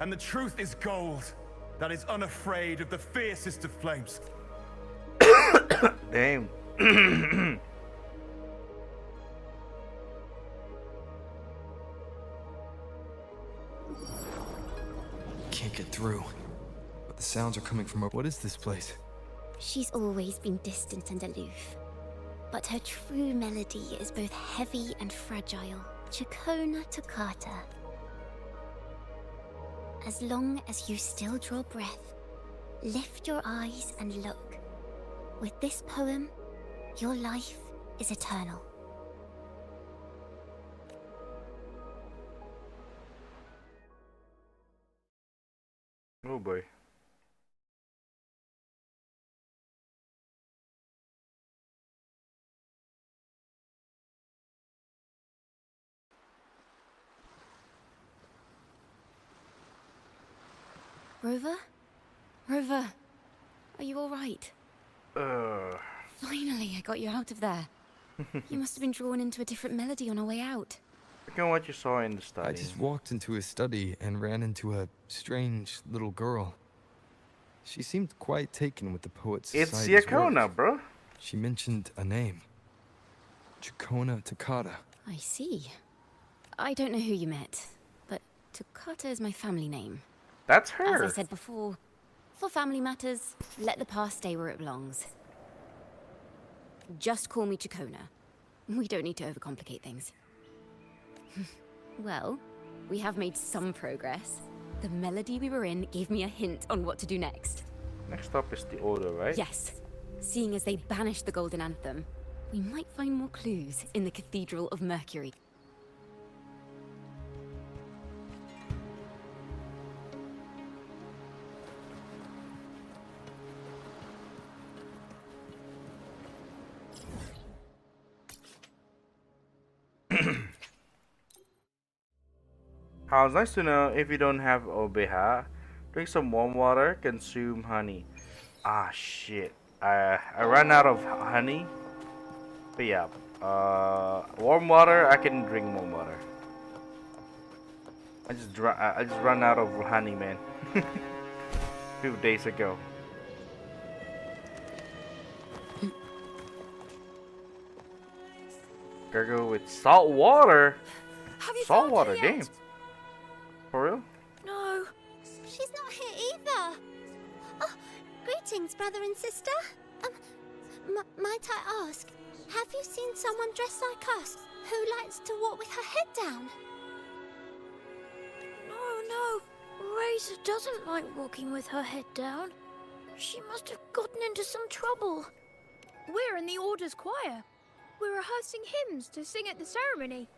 S15: And the truth is gold that is unafraid of the fiercest of flames.
S1: Damn.
S9: Can't get through. But the sounds are coming from what is this place?
S6: She's always been distant and aloof. But her true melody is both heavy and fragile. Ciccona Toccata. As long as you still draw breath, lift your eyes and look. With this poem, your life is eternal.
S1: Oh boy.
S6: Rover? Rover, are you alright? Finally, I got you out of there. You must have been drawn into a different melody on our way out.
S1: Look at what you saw in the study.
S9: I just walked into his study and ran into a strange little girl. She seemed quite taken with the poet's
S1: It's
S9: society's
S1: Ciccona,
S9: work.
S1: bro.
S9: She mentioned a name. Ciccona Toccata.
S6: I see. I don't know who you met, but Toccata is my family name.
S1: That's her.
S6: As I said before, for family matters, let the past stay where it belongs. Just call me Ciccona. We don't need to overcomplicate things. Well, we have made some progress. The melody we were in gave me a hint on what to do next.
S1: Next up is the Order, right?
S6: Yes. Seeing as they banished the Golden Anthem, we might find more clues in the Cathedral of Mercury.
S1: How nice to know if you don't have obeha, drink some warm water, consume honey. Ah shit. I ran out of honey. But yeah, warm water, I can drink warm water. I just ran out of honey, man. Few days ago. Gargle with salt water.
S8: Have you
S1: Salt
S8: found
S1: water,
S8: her yet?
S1: damn. For real?
S8: No.
S14: She's not here either. Oh, greetings, brother and sister. Might I ask, have you seen someone dressed like us who likes to walk with her head down?
S8: No. Razor doesn't like walking with her head down. She must have gotten into some trouble.
S16: We're in the Order's choir. We're rehearsing hymns to sing at the ceremony.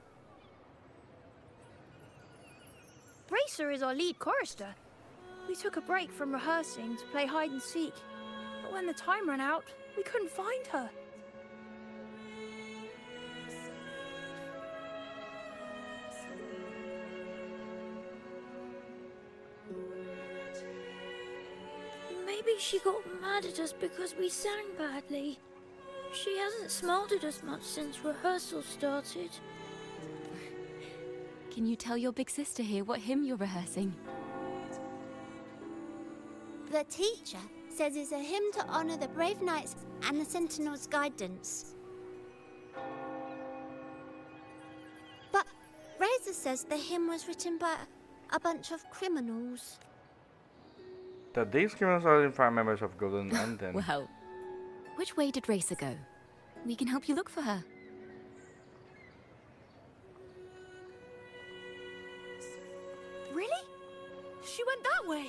S16: Racer is our lead chorister. We took a break from rehearsing to play hide and seek, but when the time ran out, we couldn't find her.
S8: Maybe she got mad at us because we sang badly. She hasn't smiled at us much since rehearsal started.
S6: Can you tell your big sister here what hymn you're rehearsing?
S14: The teacher says it's a hymn to honor the brave knights and the Sentinel's guidance. But Razor says the hymn was written by a bunch of criminals.
S1: That these criminals are in fact members of Golden Lantern.
S6: Well, which way did Racer go? We can help you look for her.
S16: Really? She went that way.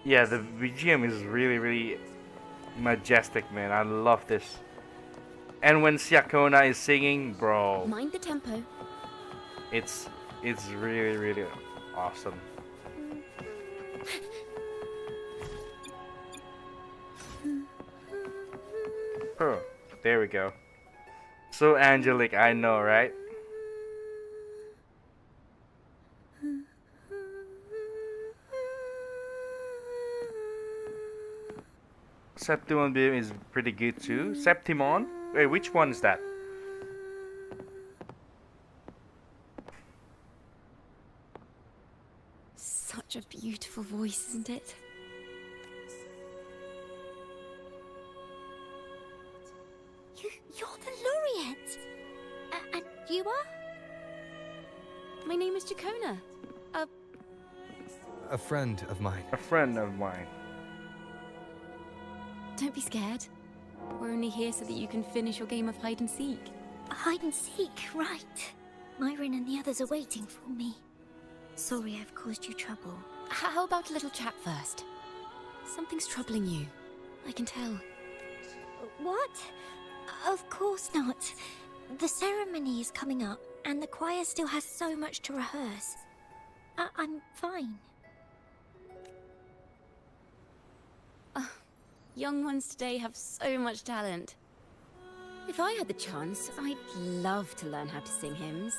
S1: Yeah, the BGM is really majestic, man. I love this. And when Ciccona is singing, bro,
S6: Mind the tempo.
S1: it's really awesome. Oh, there we go. So angelic, I know, right? Septimon Beam is pretty good too. Septimon? Wait, which one is that?
S6: Such a beautiful voice, isn't it?
S14: You're the laureate. And you are?
S6: My name is Ciccona.
S9: A friend of mine.
S1: A friend of mine.
S6: Don't be scared. We're only here so that you can finish your game of hide and seek.
S14: Hide and seek, right. Myron and the others are waiting for me. Sorry I've caused you trouble.
S6: How about a little chat first? Something's troubling you. I can tell.
S14: What? Of course not. The ceremony is coming up, and the choir still has so much to rehearse. I'm fine.
S6: Young ones today have so much talent. If I had the chance, I'd love to learn how to sing hymns.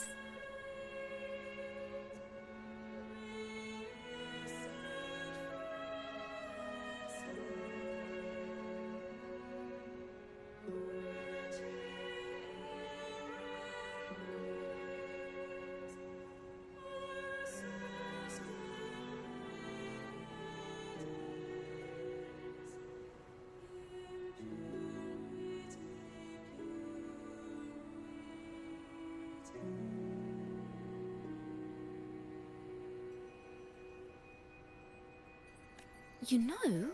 S6: You know,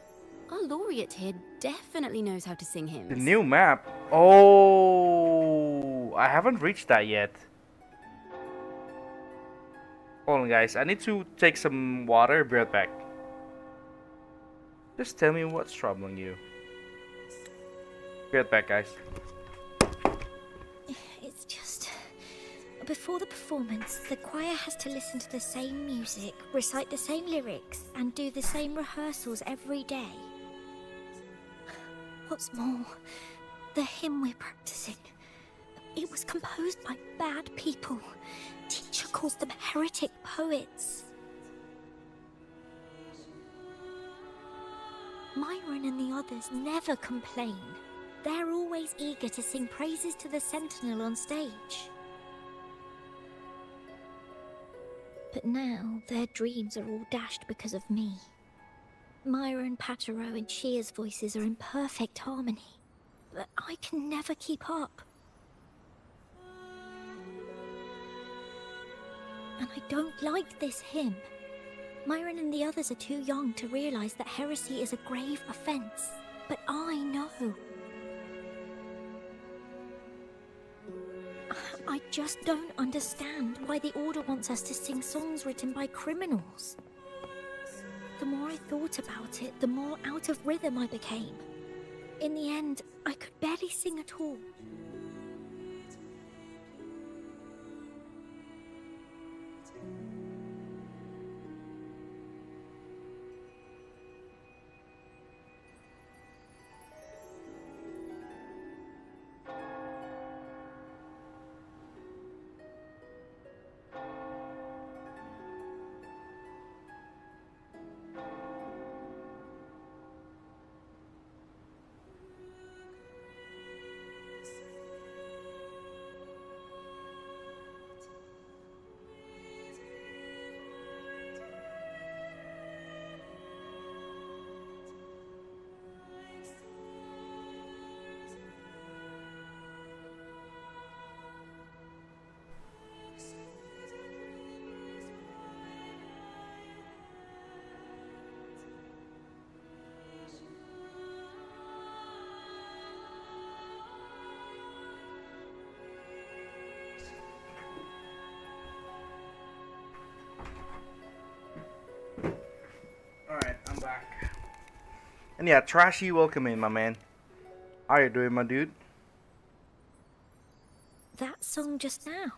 S6: our laureate here definitely knows how to sing hymns.
S1: The new map? Oh, I haven't reached that yet. Hold on, guys. I need to take some water. Be right back. Just tell me what's troubling you. Be right back, guys.
S14: It's just... Before the performance, the choir has to listen to the same music, recite the same lyrics, and do the same rehearsals every day. What's more, the hymn we're practicing, it was composed by bad people. Teacher calls them heretic poets. Myron and the others never complain. They're always eager to sing praises to the Sentinel on stage.
S8: But now their dreams are all dashed because of me. Myra and Patero and Shia's voices are in perfect harmony, but I can never keep up. And I don't like this hymn. Myron and the others are too young to realize that heresy is a grave offense, but I know. I just don't understand why the Order wants us to sing songs written by criminals. The more I thought about it, the more out of rhythm I became. In the end, I could barely sing at all.
S1: Alright, I'm back. And yeah, Trashy, welcome in, my man. How you doing, my dude?
S8: That song just now.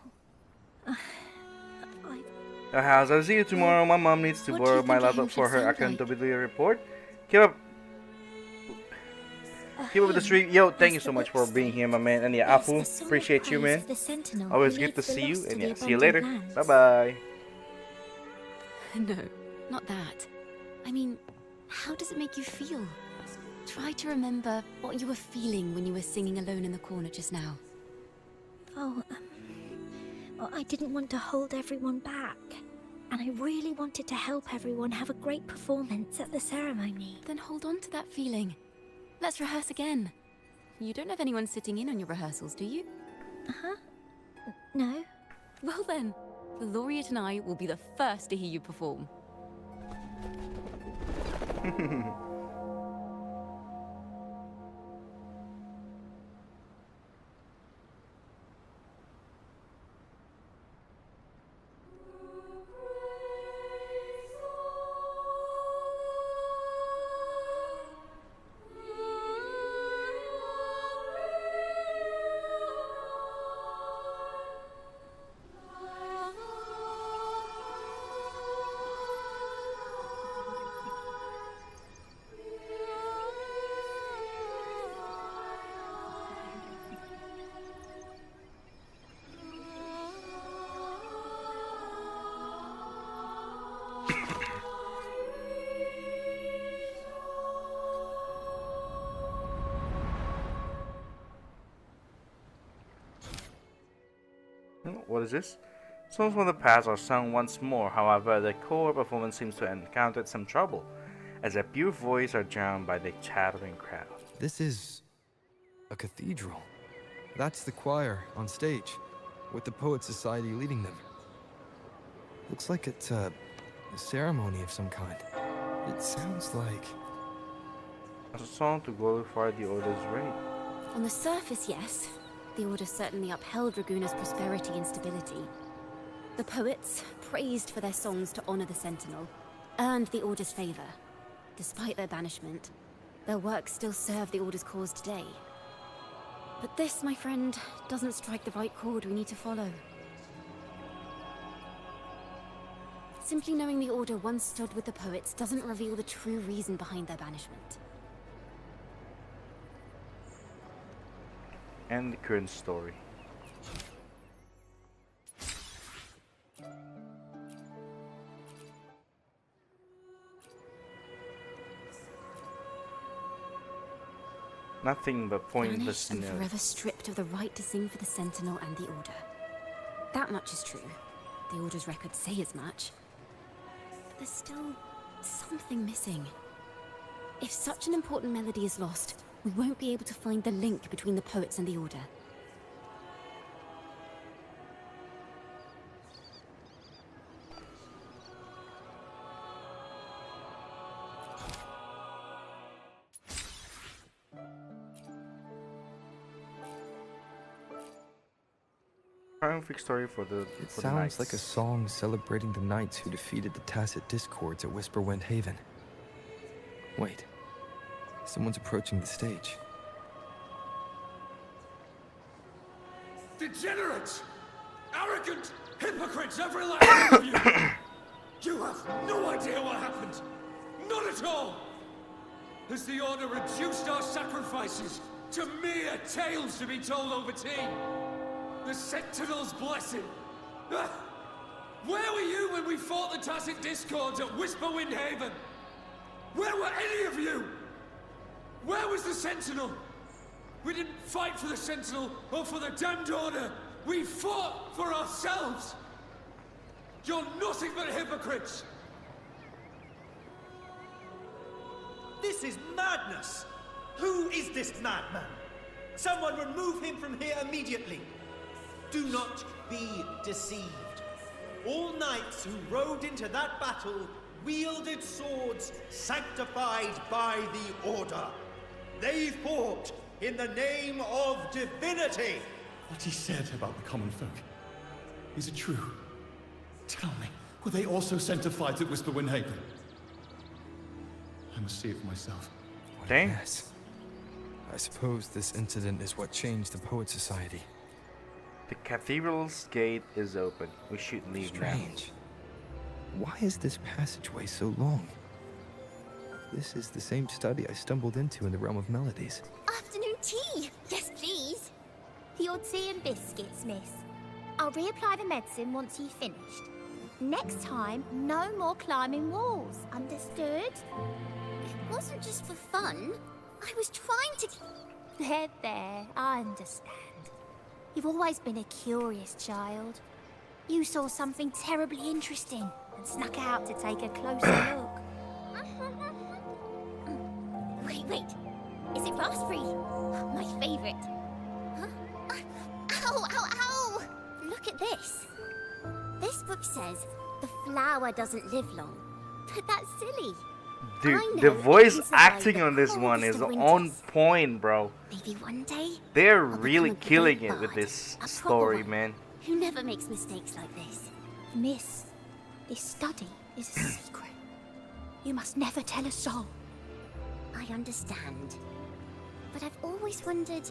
S1: House, I'll see you tomorrow. My mom needs to
S8: What do you
S1: borrow my
S8: think a
S1: laptop
S8: hymn
S1: for
S8: should
S1: her
S8: sound like?
S1: accountability report. Keep up with the stream. Yo, thank you so much for being here, my man. And yeah,
S8: Yes,
S1: Apu,
S8: a song of
S1: appreciate you,
S8: praise
S1: man.
S8: for the sentinel
S1: Always
S8: who
S1: good to
S8: leads the
S1: see you.
S8: lost to
S1: And
S8: the
S1: yeah, see you
S8: abundant
S1: later.
S8: lands.
S1: Bye bye.
S6: No, not that. I mean, how does it make you feel? Try to remember what you were feeling when you were singing alone in the corner just now.
S8: Oh, well, I didn't want to hold everyone back. And I really wanted to help everyone have a great performance at the ceremony.
S6: Then hold on to that feeling. Let's rehearse again. You don't have anyone sitting in on your rehearsals, do you?
S8: Uh-huh. No.
S6: Well then, the laureate and I will be the first to hear you perform.
S1: What is this? Songs from the past are sung once more. However, the core performance seems to have encountered some trouble, as their pure voice are drowned by the chattering crowd.
S9: This is a cathedral. That's the choir on stage, with the Poet Society leading them. Looks like it's a ceremony of some kind. It sounds like...
S1: A song to glorify the Order's reign.
S6: On the surface, yes. The Order certainly upheld Raguna's prosperity and stability. The poets, praised for their songs to honor the Sentinel, earned the Order's favor. Despite their banishment, their works still serve the Order's cause today. But this, my friend, doesn't strike the right chord we need to follow. Simply knowing the Order once stood with the poets doesn't reveal the true reason behind their banishment.
S1: And the current story. Nothing but pointless
S6: Banished and
S1: notes.
S6: forever stripped of the right to sing for the Sentinel and the Order. That much is true. The Order's records say as much. But there's still something missing. If such an important melody is lost, we won't be able to find the link between the poets and the Order.
S1: Triumphant story for the.
S9: It
S1: for the
S9: sounds
S1: knights.
S9: like a song celebrating the knights who defeated the Tacit Discords at Whisperwind Haven. Wait. Someone's approaching the stage.
S17: Degenerates! Arrogant hypocrites, every last one of you! You have no idea what happened! Not at all! Has the Order reduced our sacrifices to mere tales to be told over tea? The Sentinel's blessing! Ah! Where were you when we fought the Tacit Discords at Whisperwind Haven? Where were any of you? Where was the Sentinel? We didn't fight for the Sentinel or for the damned Order. We fought for ourselves. You're nothing but hypocrites.
S12: This is madness! Who is this madman? Someone remove him from here immediately. Do not be deceived. All knights who rode into that battle wielded swords sanctified by the Order. They fought in the name of divinity.
S17: What he said about the common folk, is it true? Tell me, were they also sanctified at Whisperwind Haven? I must see it for myself.
S9: What a mess. I suppose this incident is what changed the Poet Society.
S1: The cathedral's gate is open. We should leave
S9: Strange. Why is this passageway so long? This is the same study I stumbled into in the Realm of Melodies.
S14: Afternoon tea! Yes, please. Your tea and biscuits, miss. I'll reapply the medicine once you've finished. Next time, no more climbing walls. Understood? It wasn't just for fun. I was trying to... There, I understand. You've always been a curious child. You saw something terribly interesting and snuck out to take a closer look. Wait. Is it raspberry? My favorite. Huh? Ow! Look at this. This book says the flower doesn't live long. But that's silly.
S1: Dude, the voice acting on this one is on point, bro.
S14: Maybe one day
S1: They're
S14: I'll
S1: really
S14: become a
S1: killing
S14: great
S1: it with
S14: bard,
S1: this
S14: a proper
S1: story,
S14: one,
S1: man.
S14: who never makes mistakes like this. Miss, this study is a secret. You must never tell a soul. I understand. But I've always wondered,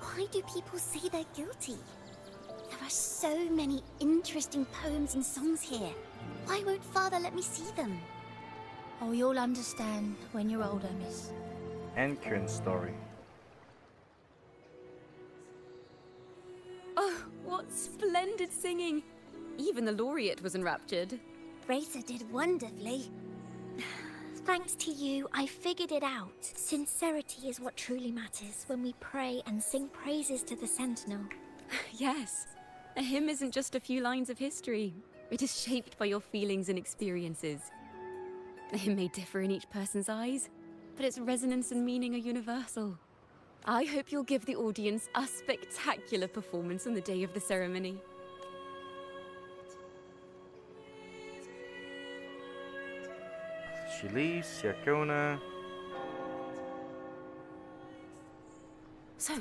S14: why do people say they're guilty? There are so many interesting poems and songs here. Why won't Father let me see them? Oh, you'll understand when you're older, miss.
S1: And current story.
S6: Oh, what splendid singing! Even the laureate was enraptured.
S14: Racer did wonderfully. Thanks to you, I figured it out. Sincerity is what truly matters when we pray and sing praises to the Sentinel.
S6: Yes, a hymn isn't just a few lines of history. It is shaped by your feelings and experiences. A hymn may differ in each person's eyes, but its resonance and meaning are universal. I hope you'll give the audience a spectacular performance on the day of the ceremony.
S1: She leaves, Ciccona.
S6: So,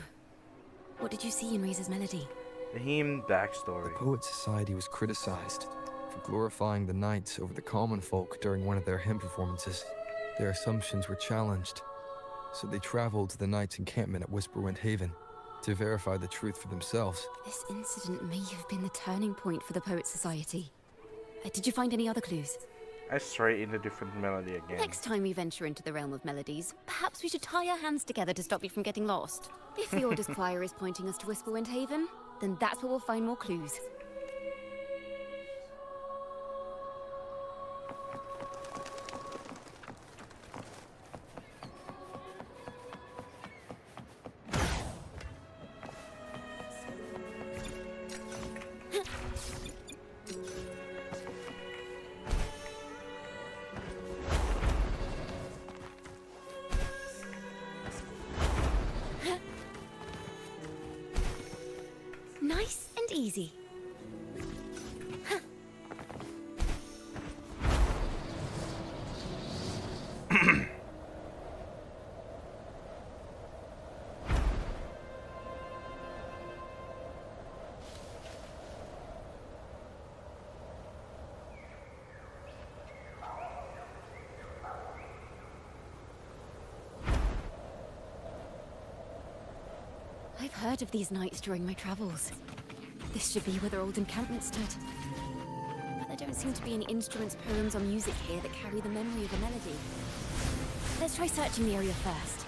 S6: what did you see in Razor's melody?
S1: The hymn backstory.
S9: The Poet Society was criticized for glorifying the knights over the common folk during one of their hymn performances. Their assumptions were challenged, so they traveled to the knights' encampment at Whisperwind Haven to verify the truth for themselves.
S6: This incident may have been the turning point for the Poet Society. Did you find any other clues?
S1: I strayed into different melody again.
S6: Next time we venture into the realm of melodies, perhaps we should tie our hands together to stop you from getting lost. If the Order's choir is pointing us to Whisperwind Haven, then that's where we'll find more clues. easy. I've heard of these nights during my travels. This should be where their old encampment stood. But there don't seem to be any instruments, poems, or music here that carry the memory of a melody. Let's try searching the area first.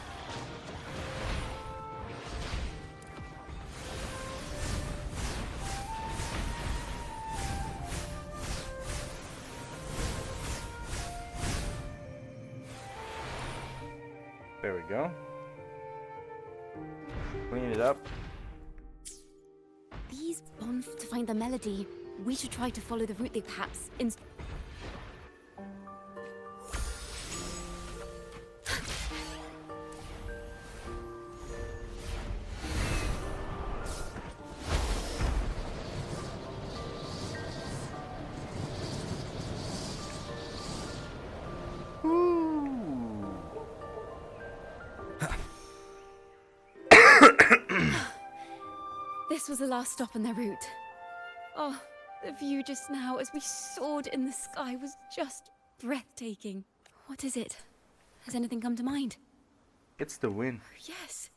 S1: There we go. Clean it up.
S6: These bonf to find the melody. We should try to follow the route they perhaps This was the last stop on their route. Oh, the view just now as we soared in the sky was just breathtaking. What is it? Has anything come to mind?
S1: It's the wind.
S6: Yes.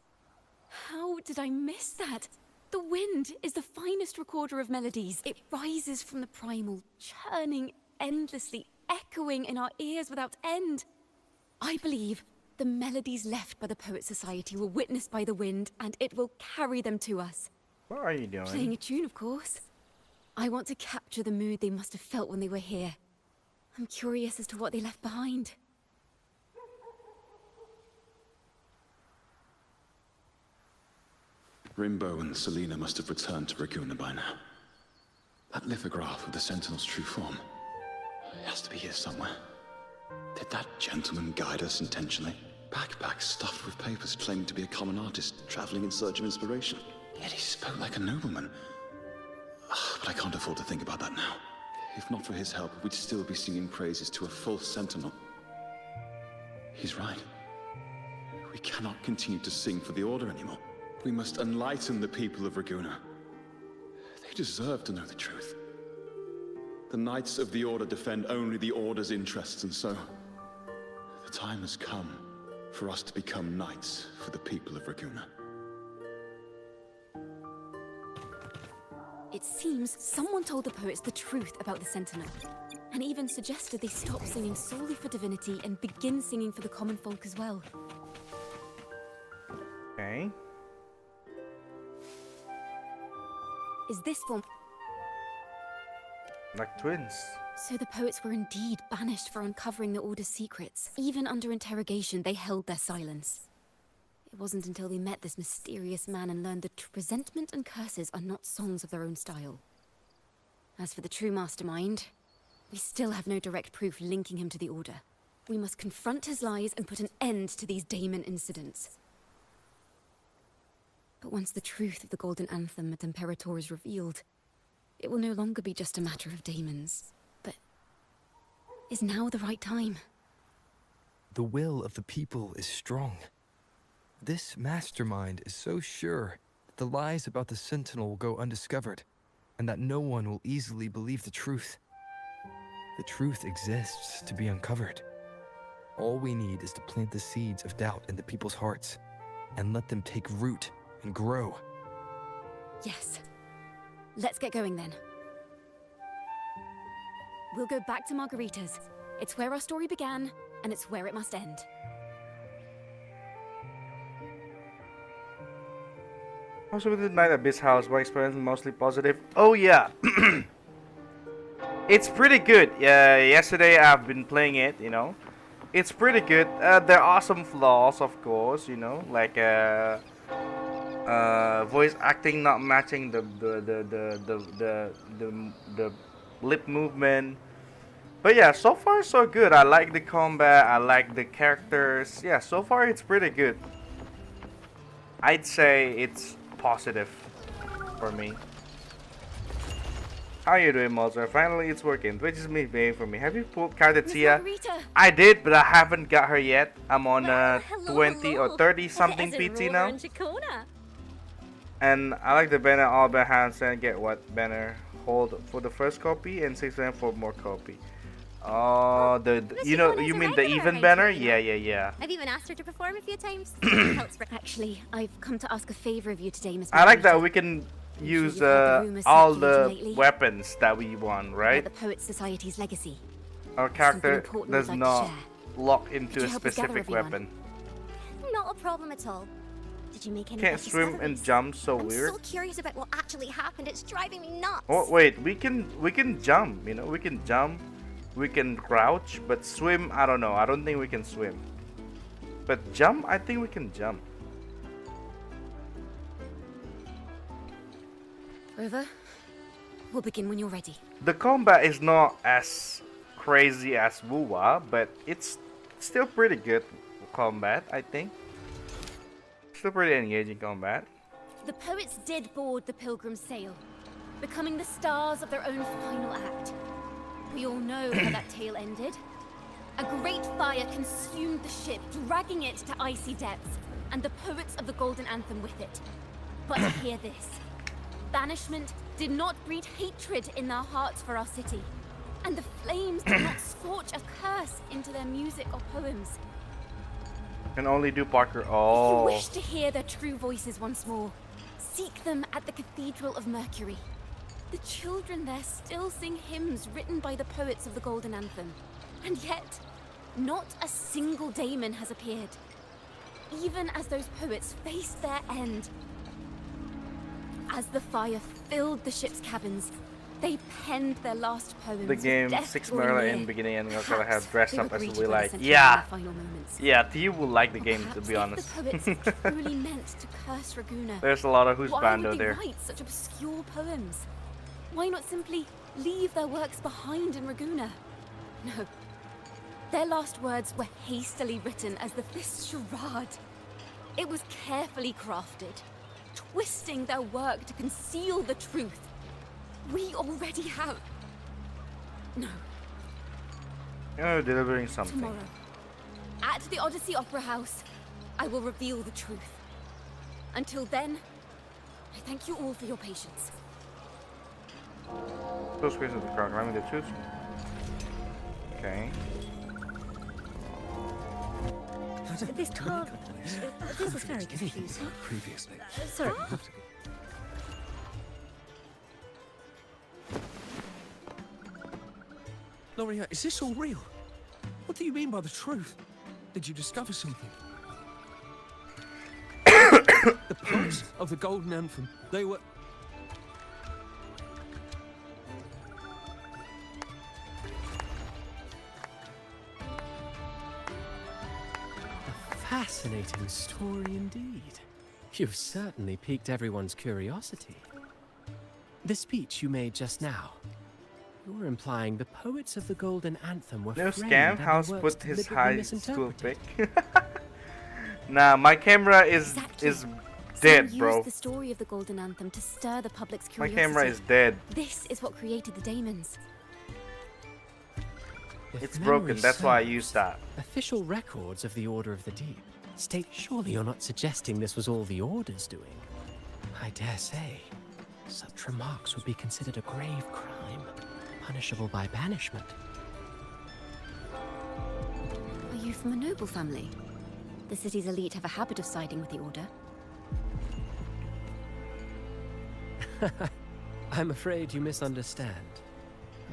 S6: How did I miss that? The wind is the finest recorder of melodies. It rises from the primal, churning endlessly, echoing in our ears without end. I believe the melodies left by the Poet Society were witnessed by the wind, and it will carry them to us.
S1: What are you doing?
S6: Playing a tune, of course. I want to capture the mood they must have felt when they were here. I'm curious as to what they left behind.
S11: Rimbo and Selena must have returned to Raguna by now. That lithograph of the Sentinel's true form. It has to be here somewhere. Did that gentleman guide us intentionally? Backpack stuffed with papers claiming to be a common artist, traveling in search of inspiration. Yet he spoke like a nobleman. But I can't afford to think about that now. If not for his help, we'd still be singing praises to a false sentinel. He's right. We cannot continue to sing for the Order anymore. We must enlighten the people of Raguna. They deserve to know the truth. The Knights of the Order defend only the Order's interests, and so the time has come for us to become knights for the people of Raguna.
S6: It seems someone told the poets the truth about the Sentinel, and even suggested they stop singing solely for divinity and begin singing for the common folk as well.
S1: Okay.
S6: Is this form...
S1: Like twins.
S6: So the poets were indeed banished for uncovering the Order's secrets. Even under interrogation, they held their silence. It wasn't until they met this mysterious man and learned that resentment and curses are not songs of their own style. As for the true mastermind, we still have no direct proof linking him to the Order. We must confront his lies and put an end to these daemon incidents. But once the truth of the Golden Anthem at Imperator is revealed, it will no longer be just a matter of daemons. But is now the right time?
S9: The will of the people is strong. This mastermind is so sure that the lies about the Sentinel will go undiscovered, and that no one will easily believe the truth. The truth exists to be uncovered. All we need is to plant the seeds of doubt in the people's hearts, and let them take root and grow.
S6: Yes. Let's get going then. We'll go back to Margarita's. It's where our story began, and it's where it must end.
S1: Also with the Night Abyss House, my experience mostly positive. Oh yeah. It's pretty good. Yesterday I've been playing it, you know. It's pretty good. There are some flaws, of course, you know, like voice acting not matching the lip movement. But yeah, so far so good. I like the combat, I like the characters. Yeah, so far it's pretty good. I'd say it's positive for me. How you doing, Mozart? Finally, it's working. Twitch is misbehaving for me. Have you pulled card Tia?
S6: Margarita.
S1: I did, but I haven't got her yet. I'm on
S6: Hello,
S1: 20 or 30 something
S6: There's a
S1: PT
S6: roar
S1: now.
S6: in Ciccona.
S1: And I like the banner all by hands and get what banner hold for the first copy and 6 for more copy. Oh, you mean the even banner? Yeah.
S6: I've even asked her to perform a few times. Actually, I've come to ask a favor of you today, Miss.
S1: I like that we can use all the weapons that we won, right?
S6: The Poets Society's legacy.
S1: Our character does
S6: like
S1: not lock into a
S6: you help us gather
S1: specific
S6: everyone?
S1: weapon.
S6: Not a problem at all. Did you make any
S1: Can't swim and jump, so
S6: I'm
S1: weird.
S6: so curious about what actually happened. It's driving me nuts.
S1: Oh wait, we can jump. You know, we can jump, we can crouch, but swim, I don't know. I don't think we can swim. But jump, I think we can jump.
S6: River, we'll begin when you're ready.
S1: The combat is not as crazy as Wuwa, but it's still pretty good combat, I think. Still pretty engaging combat.
S6: The poets did board the Pilgrim's sail, becoming the stars of their own final act. We all know how that tale ended. A great fire consumed the ship, dragging it to icy depths, and the poets of the Golden Anthem with it. But hear this. Banishment did not breed hatred in their hearts for our city, and the flames did not scorch a curse into their music or poems.
S1: Can only do Parker.
S6: If
S1: Oh.
S6: you wish to hear their true voices once more, seek them at the Cathedral of Mercury. The children there still sing hymns written by the poets of the Golden Anthem. And yet, not a single daemon has appeared. Even as those poets faced their end. As the fire filled the ship's cabins, they penned their last poems.
S1: The game
S6: with
S1: 6
S6: death drawing
S1: Merla
S6: near.
S1: in beginning and we're gonna have
S6: Perhaps
S1: dressed
S6: they
S1: up as
S6: agreed
S1: we
S6: to
S1: like.
S6: essentially
S1: Yeah.
S6: their final moments.
S1: Yeah, T will like the game to
S6: Perhaps
S1: be
S6: if
S1: honest.
S6: the poets truly meant to curse Raguna,
S1: There's a lot of who's
S6: why
S1: bando
S6: would they
S1: there.
S6: write such obscure poems? Why not simply leave their works behind in Raguna? No. Their last words were hastily written as this charade. It was carefully crafted, twisting their work to conceal the truth. We already have. No.
S1: You're delivering something.
S6: Tomorrow, at the Odyssey Opera House, I will reveal the truth. Until then, I thank you all for your patience.
S1: Those questions of the crowd, climbing the truth. Okay.
S8: This can't. This is very confusing.
S3: Previously.
S8: Sorry.
S3: Loria, is this all real? What do you mean by the truth? Did you discover something? The poets of the Golden Anthem, they were...
S5: A fascinating story indeed. You've certainly piqued everyone's curiosity. The speech you made just now. You're implying the poets of the Golden Anthem were
S1: No
S5: framed
S1: scam.
S5: and their
S1: House
S5: works
S1: put his
S5: deliberately
S1: high school
S5: misinterpreted.
S1: pic. Nah, my camera is dead,
S6: Some
S1: bro.
S6: used the story of the Golden Anthem to stir the public's
S1: My
S6: curiosity.
S1: camera is dead.
S6: This is what created the daemons.
S5: If
S1: It's
S5: memory
S1: broken. That's why I
S5: serves,
S1: used that.
S5: Official records of the Order of the Deep state surely you're not suggesting this was all the Order's doing. I dare say, such remarks would be considered a grave crime, punishable by banishment.
S6: Are you from a noble family? The city's elite have a habit of siding with the Order.
S5: I'm afraid you misunderstand.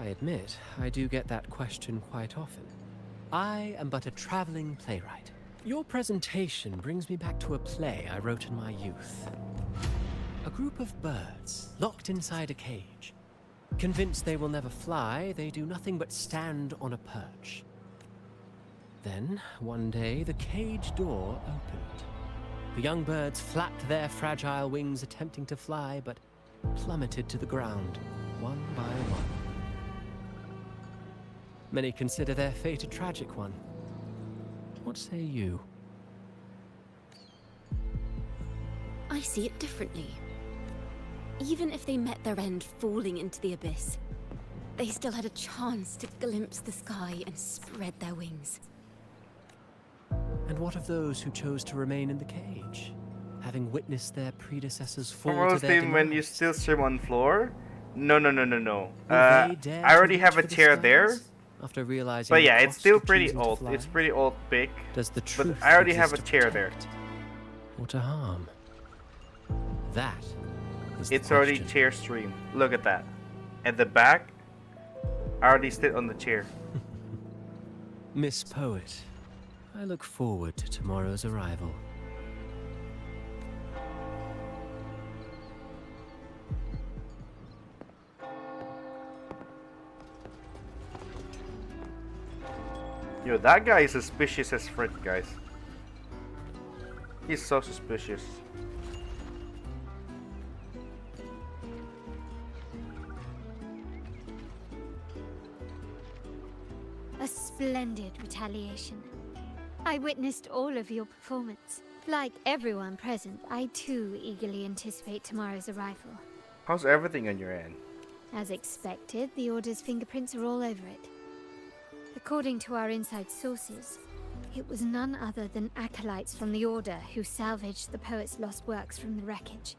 S5: I admit, I do get that question quite often. I am but a traveling playwright. Your presentation brings me back to a play I wrote in my youth. A group of birds, locked inside a cage. Convinced they will never fly, they do nothing but stand on a perch. Then, one day, the cage door opened. The young birds flapped their fragile wings attempting to fly, but plummeted to the ground, one by one. Many consider their fate a tragic one. What say you?
S6: I see it differently. Even if they met their end falling into the abyss, they still had a chance to glimpse the sky and spread their wings.
S5: And what of those who chose to remain in the cage, having witnessed their predecessors fall
S1: Tomorrow
S5: to their
S1: stream when you
S5: demise?
S1: still stream on floor? No.
S5: Will
S1: I
S5: they dare
S1: already
S5: to
S1: have a
S5: reach for the
S1: chair there.
S5: stars After realizing
S1: But
S5: the
S1: yeah, it's
S5: cost
S1: still
S5: of
S1: pretty
S5: choosing to
S1: old.
S5: fly?
S1: It's pretty old, big.
S5: Does the
S1: But
S5: truth
S1: I already have a
S5: exist to
S1: chair there.
S5: protect or to harm? That is the
S1: It's already
S5: question.
S1: chair stream. Look at that. At the back, I already sit on the chair.
S5: Miss Poet, I look forward to tomorrow's arrival.
S1: Yo, that guy is suspicious as frick, guys. He's so suspicious.
S2: A splendid retaliation. I witnessed all of your performance. Like everyone present, I too eagerly anticipate tomorrow's arrival.
S1: How's everything on your end?
S2: As expected, the Order's fingerprints are all over it. According to our inside sources, it was none other than acolytes from the Order who salvaged the poet's lost works from the wreckage.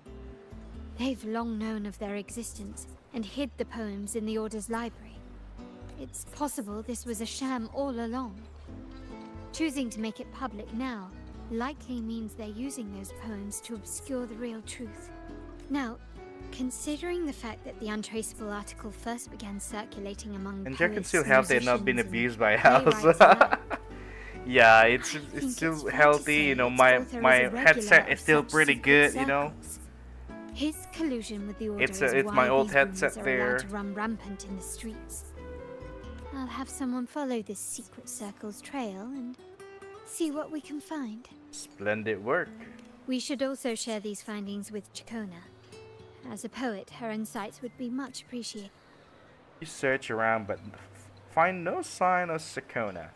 S2: They've long known of their existence and hid the poems in the Order's library. It's possible this was a sham all along. Choosing to make it public now likely means they're using those poems to obscure the real truth. Now, considering the fact that the untraceable article first began circulating among
S1: And you can
S2: poets,
S1: still healthy and not being
S2: musicians,
S1: abused by a
S2: and
S1: house.
S2: playwrights alike,
S1: Yeah, it's
S2: think
S1: still
S2: it's fair to
S1: healthy.
S2: say
S1: You know,
S2: its
S1: my
S2: author is
S1: my
S2: a regular
S1: headset
S2: of
S1: is still
S2: such
S1: pretty
S2: secret
S1: good. You know.
S2: circles. His collusion with the Order
S1: It's
S2: is
S1: my
S2: why
S1: old
S2: these
S1: headset
S2: rumors are
S1: there.
S2: allowed to run rampant in the streets. I'll have someone follow this secret circle's trail and see what we can find.
S1: Splendid work.
S2: We should also share these findings with Ciccona. As a poet, her insights would be much appreciated.
S1: You search around, but find no sign of Ciccona.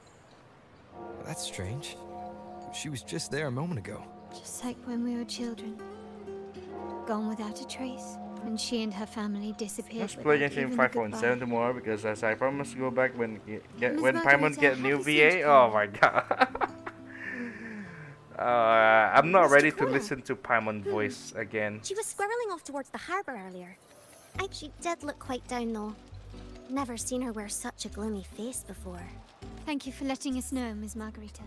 S9: That's strange. She was just there a moment ago.
S2: Just like when we were children. Gone without a trace. When she and her family disappeared.
S1: Let's play
S2: without
S1: Genshin
S2: even a
S1: 5.7
S2: goodbye.
S1: tomorrow because as I promised to go back when
S2: Miss
S1: when Paimon
S2: Margarita,
S1: get
S2: have
S1: new
S2: you seen
S1: VA. Oh
S2: Ciccona?
S1: my god. I'm not
S6: Miss
S1: ready to
S6: Ciccona.
S1: listen to Paimon's voice again.
S8: She was squirreling off towards the harbour earlier. She did look quite down though. Never seen her wear such a gloomy face before.
S2: Thank you for letting us know, Ms. Margarita.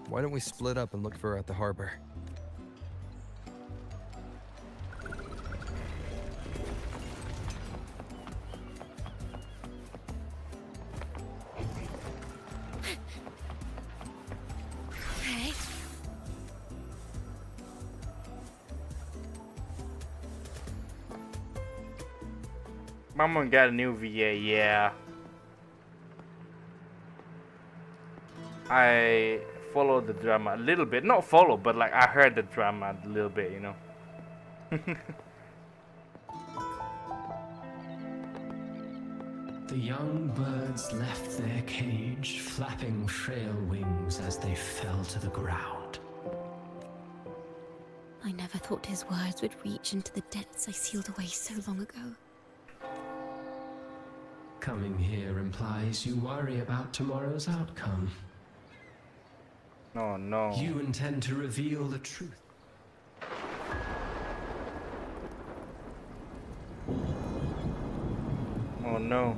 S9: Why don't we split up and look for her at the harbor?
S8: Okay.
S1: Paimon got a new VA, yeah. I followed the drama a little bit. Not follow, but like I heard the drama a little bit, you know.
S18: The young birds left their cage, flapping frail wings as they fell to the ground.
S6: I never thought his words would reach into the depths I sealed away so long ago.
S18: Coming here implies you worry about tomorrow's outcome.
S1: Oh no.
S18: You intend to reveal the truth.
S1: Oh no.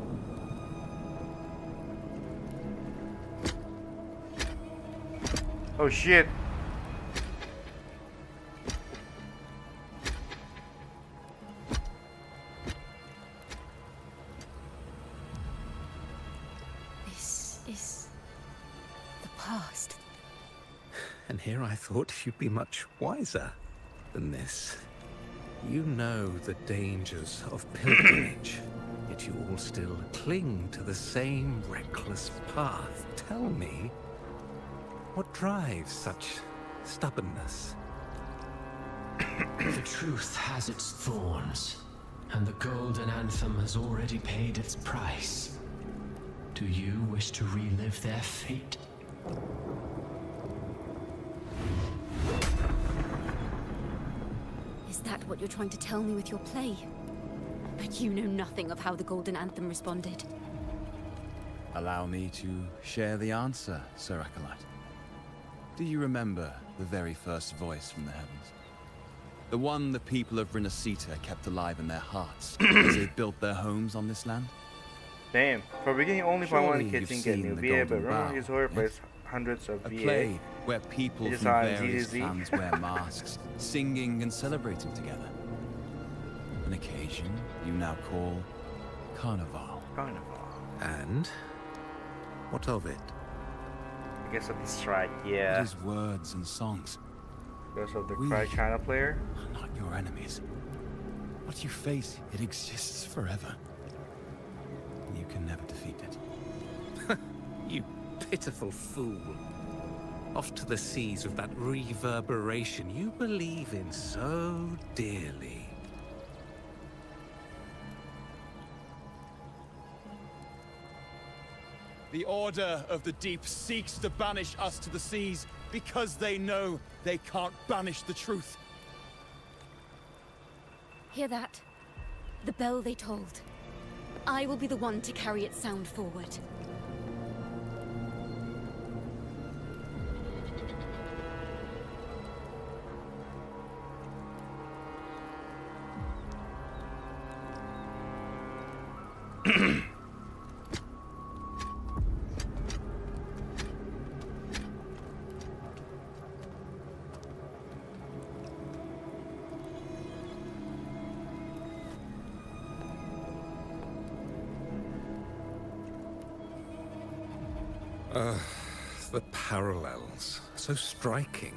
S1: Oh shit.
S6: This is the past.
S10: And here I thought you'd be much wiser than this. You know the dangers of pilgrimage, yet you all still cling to the same reckless path. Tell me, what drives such stubbornness?
S18: The truth has its thorns, and the golden anthem has already paid its price. Do you wish to relive their fate?
S6: Is that what you're trying to tell me with your play? But you know nothing of how the Golden Anthem responded.
S15: Allow me to share the answer, Sir Acolyte. Do you remember the very first voice from the heavens? The one the people of Renacita kept alive in their hearts as they built their homes on this land?
S1: Damn, for beginning only by one
S15: Surely
S1: kid
S15: you've
S1: can get
S15: seen
S1: new
S15: the
S1: VA, but
S15: Golden
S1: remember
S15: Bough,
S1: his horror
S15: yes?
S1: plays hundreds of
S15: A
S1: VA.
S15: play where people
S1: Just
S15: from
S1: on
S15: various
S1: ZZ.
S15: clans wear masks, singing and celebrating together. An occasion you now call Carnival.
S1: Carnival.
S10: And? What of it?
S1: I guess of the strike, yeah.
S15: It is words and songs.
S1: Because of the
S15: We
S1: Cry China player.
S15: are not your enemies. What you face, it exists forever. You can never defeat it.
S10: You pitiful fool. Off to the seas with that reverberation you believe in so dearly.
S15: The Order of the Deep seeks to banish us to the seas because they know they can't banish the truth.
S6: Hear that? The bell they tolled. I will be the one to carry its sound forward.
S10: The parallels, so striking.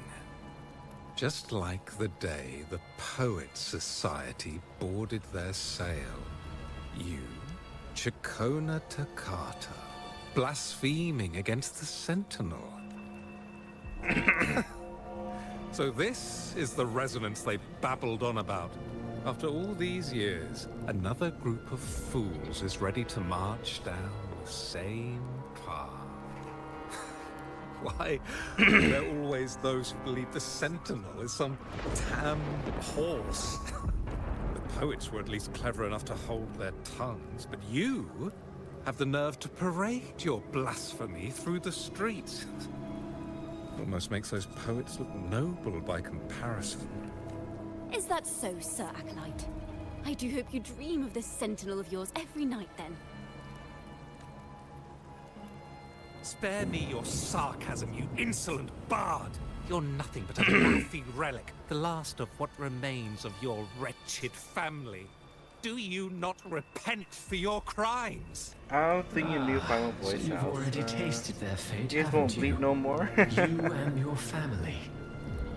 S10: Just like the day the Poets Society boarded their sail. You, Ciccona Takata, blaspheming against the Sentinel. So this is the resonance they babbled on about. After all these years, another group of fools is ready to march down the same path. Why, there are always those who believe the Sentinel is some damn horse. The poets were at least clever enough to hold their tongues, but you have the nerve to parade your blasphemy through the streets. Almost makes those poets look noble by comparison.
S6: Is that so, Sir Acolyte? I do hope you dream of this sentinel of yours every night, then.
S10: Spare me your sarcasm, you insolent bard! You're nothing but a mouthy relic, the last of what remains of your wretched family. Do you not repent for your crimes?
S1: I don't think you knew Final
S18: So
S1: Voice
S18: you've
S1: House.
S18: already tasted their fate,
S1: You guys
S18: haven't
S1: won't
S18: you?
S1: bleed no more.
S18: You and your family,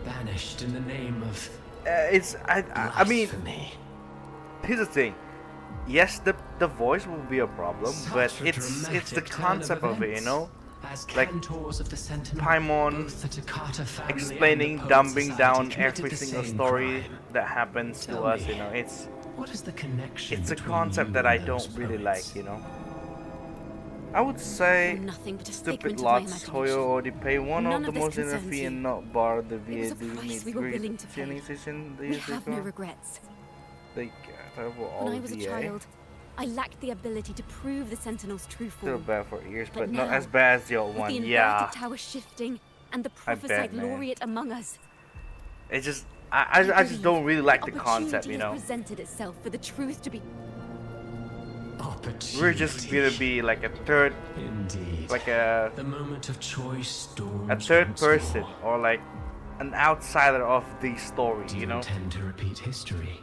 S18: banished in the name of
S1: I mean,
S18: blasphemy.
S1: here's the thing. Yes, the voice will be a problem,
S18: Such
S1: but
S18: a
S1: it's the
S18: dramatic turn
S1: concept of it, you
S18: events.
S1: know?
S18: As
S1: Like
S18: cantors of the Sentinel,
S1: Paimon
S18: both the Takata family
S1: explaining,
S18: and the Poet
S1: dumbing
S18: Society
S1: down
S18: committed
S1: every
S18: the
S1: single
S18: same
S1: story
S18: crime.
S1: that happens to
S18: Tell
S1: us,
S18: me,
S1: you know? It's
S18: what is the connection
S1: a
S18: between
S1: concept
S18: you
S1: that I
S18: and
S1: don't
S18: those
S1: really
S18: poets?
S1: like, you know? I would say
S6: You're nothing but a
S1: stupid
S6: figment of my
S1: lots
S6: imagination.
S1: Hoyo already pay one
S6: None
S1: of the
S6: of this
S1: most
S6: concerns
S1: fee
S6: you.
S1: and not bar the
S6: It was a
S1: VA
S6: price we were willing to pay. We have no regrets.
S1: Like, all
S6: When I was a
S1: VA.
S6: child, I lacked the ability to prove the Sentinel's true
S1: Still
S6: form.
S1: bad for ears, but
S6: now,
S1: not as bad as the old
S6: with
S1: one.
S6: the inverted
S1: Yeah,
S6: tower shifting and the
S1: I bet,
S6: prophesied
S1: man.
S6: laureate among us,
S1: it's just I just don't really like the concept, you
S6: opportunity
S1: know.
S6: has presented itself for the truth to be.
S1: We're just gonna be like a third,
S18: Indeed.
S1: like a
S18: moment of choice storms
S1: third
S18: once
S1: person
S18: more.
S1: or like an outsider of the story,
S18: Do
S1: you know.
S18: intend to repeat history?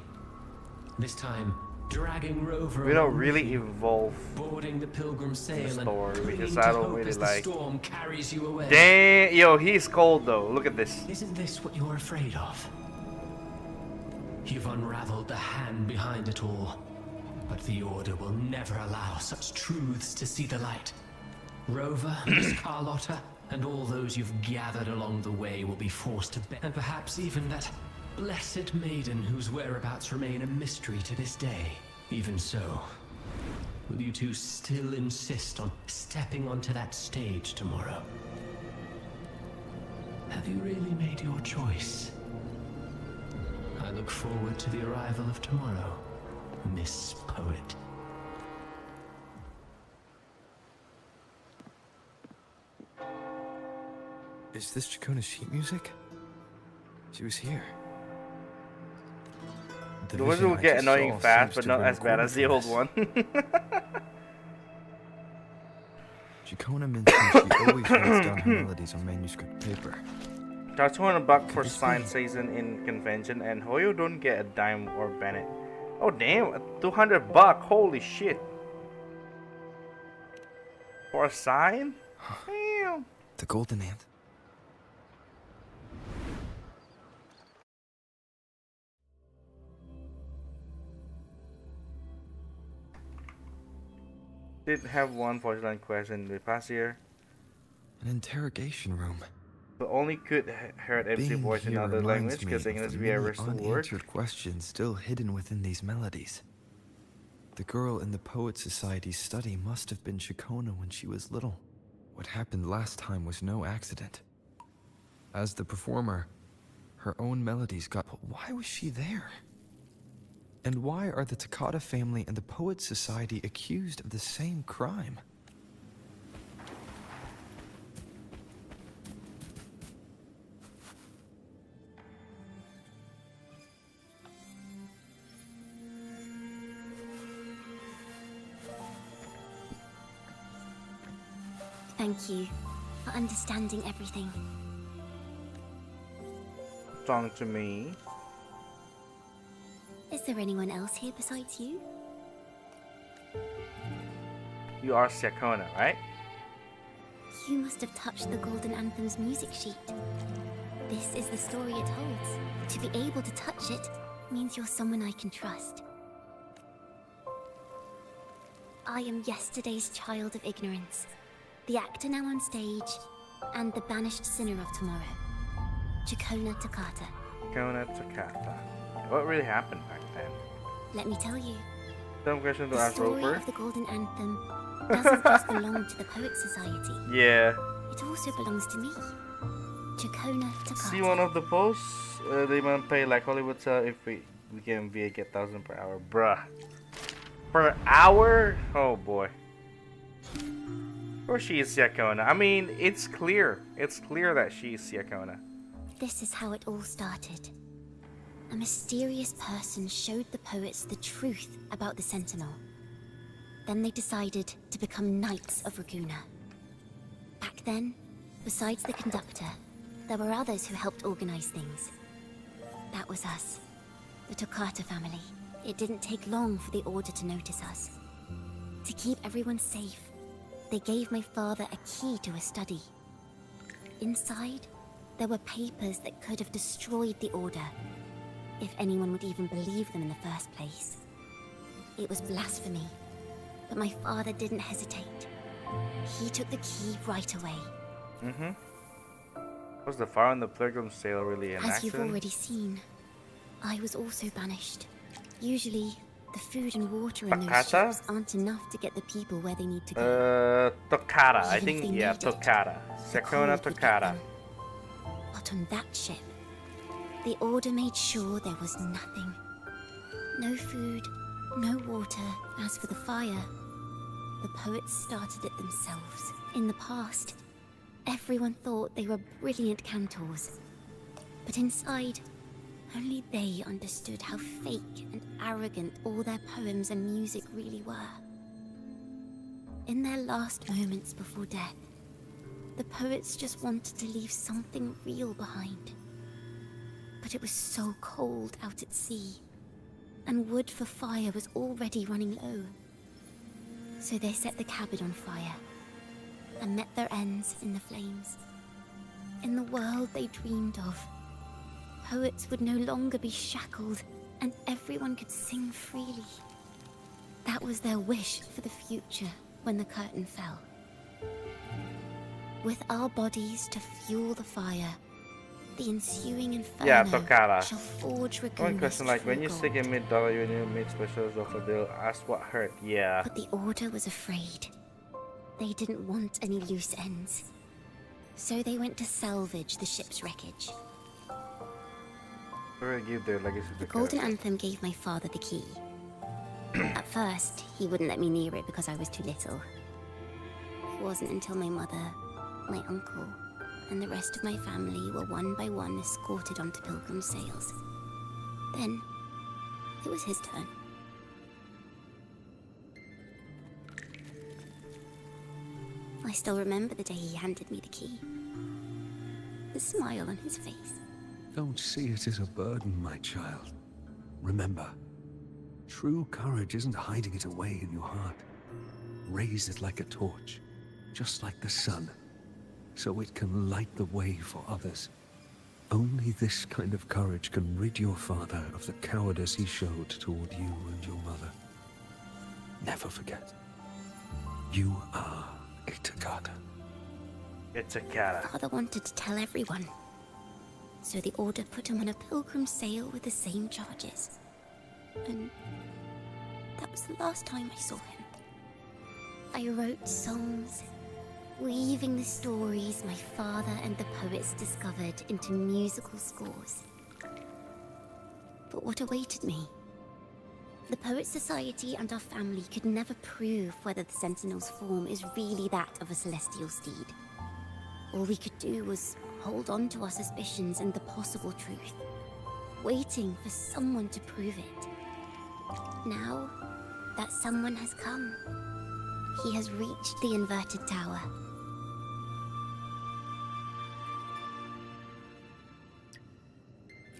S18: This time, dragging Rover
S1: We don't
S18: along with
S1: really
S18: you,
S1: evolve
S18: boarding the pilgrim sail and
S1: story
S18: clinging
S1: because
S18: to
S1: I don't
S18: hope
S1: really
S18: as the
S1: like.
S18: storm carries you away.
S1: Damn, yo, he's cold though. Look at this.
S18: Isn't this what you're afraid of? You've unraveled the hand behind it all, but the Order will never allow such truths to see the light. Rover, Miss Carlotta, and all those you've gathered along the way will be forced to bear, and perhaps even that blessed maiden whose whereabouts remain a mystery to this day. Even so, will you two still insist on stepping onto that stage tomorrow? Have you really made your choice? I look forward to the arrival of tomorrow. Miss Poet.
S9: Is this Ciccona's sheet music? She was here.
S1: The one will get annoying fast, but not as bad as the old one.
S9: Ciccona mentioned she always writes down her melodies on manuscript paper.
S1: Charge $200 for sign season in convention, and Hoyo don't get a dime or Bennett. Oh damn, $200! Holy shit! For a sign? Damn.
S9: The Golden Ant.
S1: Did have one fortune quest in the past year.
S9: An interrogation room.
S1: But only could heard MC voice in another language because English via still work.
S9: Unanswered questions still hidden within these melodies. The girl in the Poet Society's study must have been Ciccona when she was little. What happened last time was no accident. As the performer, her own melodies got... But why was she there? And why are the Takata family and the Poet Society accused of the same crime?
S14: Thank you for understanding everything.
S1: Talk to me.
S14: Is there anyone else here besides you?
S1: You are Ciccona, right?
S14: You must have touched the Golden Anthem's music sheet. This is the story it holds. To be able to touch it means you're someone I can trust. I am yesterday's child of ignorance, the actor now on stage, and the banished sinner of tomorrow. Ciccona Takata.
S1: Ciccona Takata. What really happened back then?
S14: Let me tell you.
S1: Dumb question to
S14: The
S1: ask
S14: story
S1: Roper.
S14: of the Golden Anthem doesn't just belong to the Poet Society.
S1: Yeah.
S14: It also belongs to me. Ciccona Takata.
S1: See one of the posts? They might pay like Hollywood sell if we can VA get 1,000 per hour. Bruh. Per hour? Oh boy. Of course she is Ciccona. I mean, it's clear. It's clear that she is Ciccona.
S14: This is how it all started. A mysterious person showed the poets the truth about the Sentinel. Then they decided to become Knights of Raguna. Back then, besides the conductor, there were others who helped organize things. That was us, the Takata family. It didn't take long for the Order to notice us. To keep everyone safe, they gave my father a key to a study. Inside, there were papers that could have destroyed the Order, if anyone would even believe them in the first place. It was blasphemy, but my father didn't hesitate. He took the key right away.
S1: Mm-hmm. Was the fire on the pilgrim sale really an
S14: As
S1: accident?
S14: you've already seen, I was also banished. Usually, the food and water in those
S1: Takata?
S14: ships aren't enough to get the people where they need to go.
S1: Takata. I
S14: Even if
S1: think,
S14: they
S1: yeah,
S14: need it,
S1: Takata.
S14: the
S1: Ciccona
S14: cold would get
S1: Takata.
S14: them. But on that ship, the Order made sure there was nothing. No food, no water. As for the fire, the poets started it themselves. In the past, everyone thought they were brilliant cantors. But inside, only they understood how fake and arrogant all their poems and music really were. In their last moments before death, the poets just wanted to leave something real behind. But it was so cold out at sea, and wood for fire was already running low. So they set the cabin on fire, and met their ends in the flames. In the world they dreamed of, poets would no longer be shackled, and everyone could sing freely. That was their wish for the future when the curtain fell. With our bodies to fuel the fire, the ensuing inferno
S1: Yeah, Takata.
S14: shall forge
S1: One
S14: Raguna's
S1: question like, when you
S14: true
S1: stick a $1 when you make specials of a bill, ask what hurt. Yeah.
S14: But the Order was afraid. They didn't want any loose ends. So they went to salvage the ship's wreckage.
S1: We're gonna give their legacy to
S14: The
S1: the
S14: Golden Anthem gave my father the key.
S6: At first, he wouldn't let me near it because I was too little. It wasn't until my mother, my uncle, and the rest of my family were one by one escorted onto pilgrim sails. Then, it was his turn. I still remember the day he handed me the key. The smile on his face.
S19: Don't see it as a burden, my child. Remember, true courage isn't hiding it away in your heart. Raise it like a torch, just like the sun, so it can light the way for others. Only this kind of courage can rid your father of the cowardice he showed toward you and your mother. Never forget, you are a Ciccona.
S1: It's a cat.
S6: Father wanted to tell everyone. So the Order put him on a pilgrim sail with the same charges. And that was the last time I saw him. I wrote songs, weaving the stories my father and the poets discovered into musical scores. But what awaited me? The Poets Society and our family could never prove whether the Sentinel's form is really that of a celestial steed. All we could do was hold on to our suspicions and the possible truth, waiting for someone to prove it. Now, that someone has come. He has reached the inverted tower.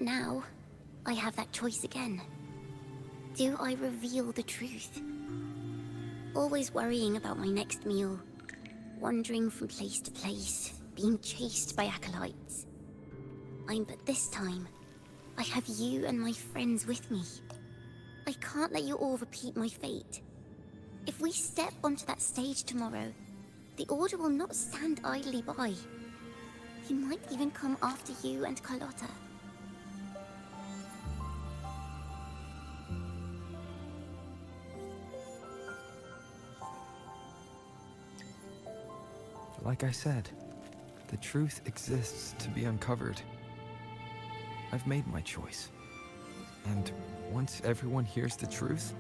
S6: Now, I have that choice again. Do I reveal the truth? Always worrying about my next meal, wandering from place to place, being chased by acolytes. But this time, I have you and my friends with me. I can't let you all repeat my fate. If we step onto that stage tomorrow, the Order will not stand idly by. He might even come after you and Carlotta.
S9: Like I said, the truth exists to be uncovered. I've made my choice. And once everyone hears the truth,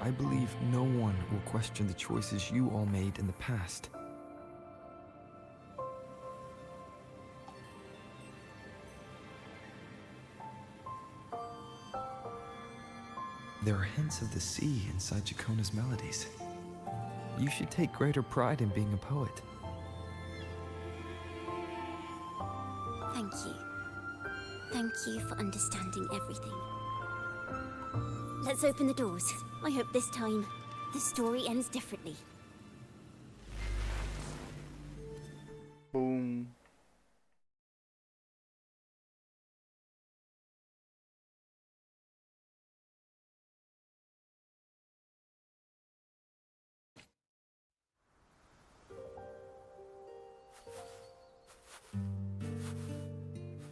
S9: I believe no one will question the choices you all made in the past. There are hints of the sea inside Ciccona's melodies. You should take greater pride in being a poet.
S6: Thank you. Thank you for understanding everything. Let's open the doors. I hope this time, the story ends differently.
S1: Boom.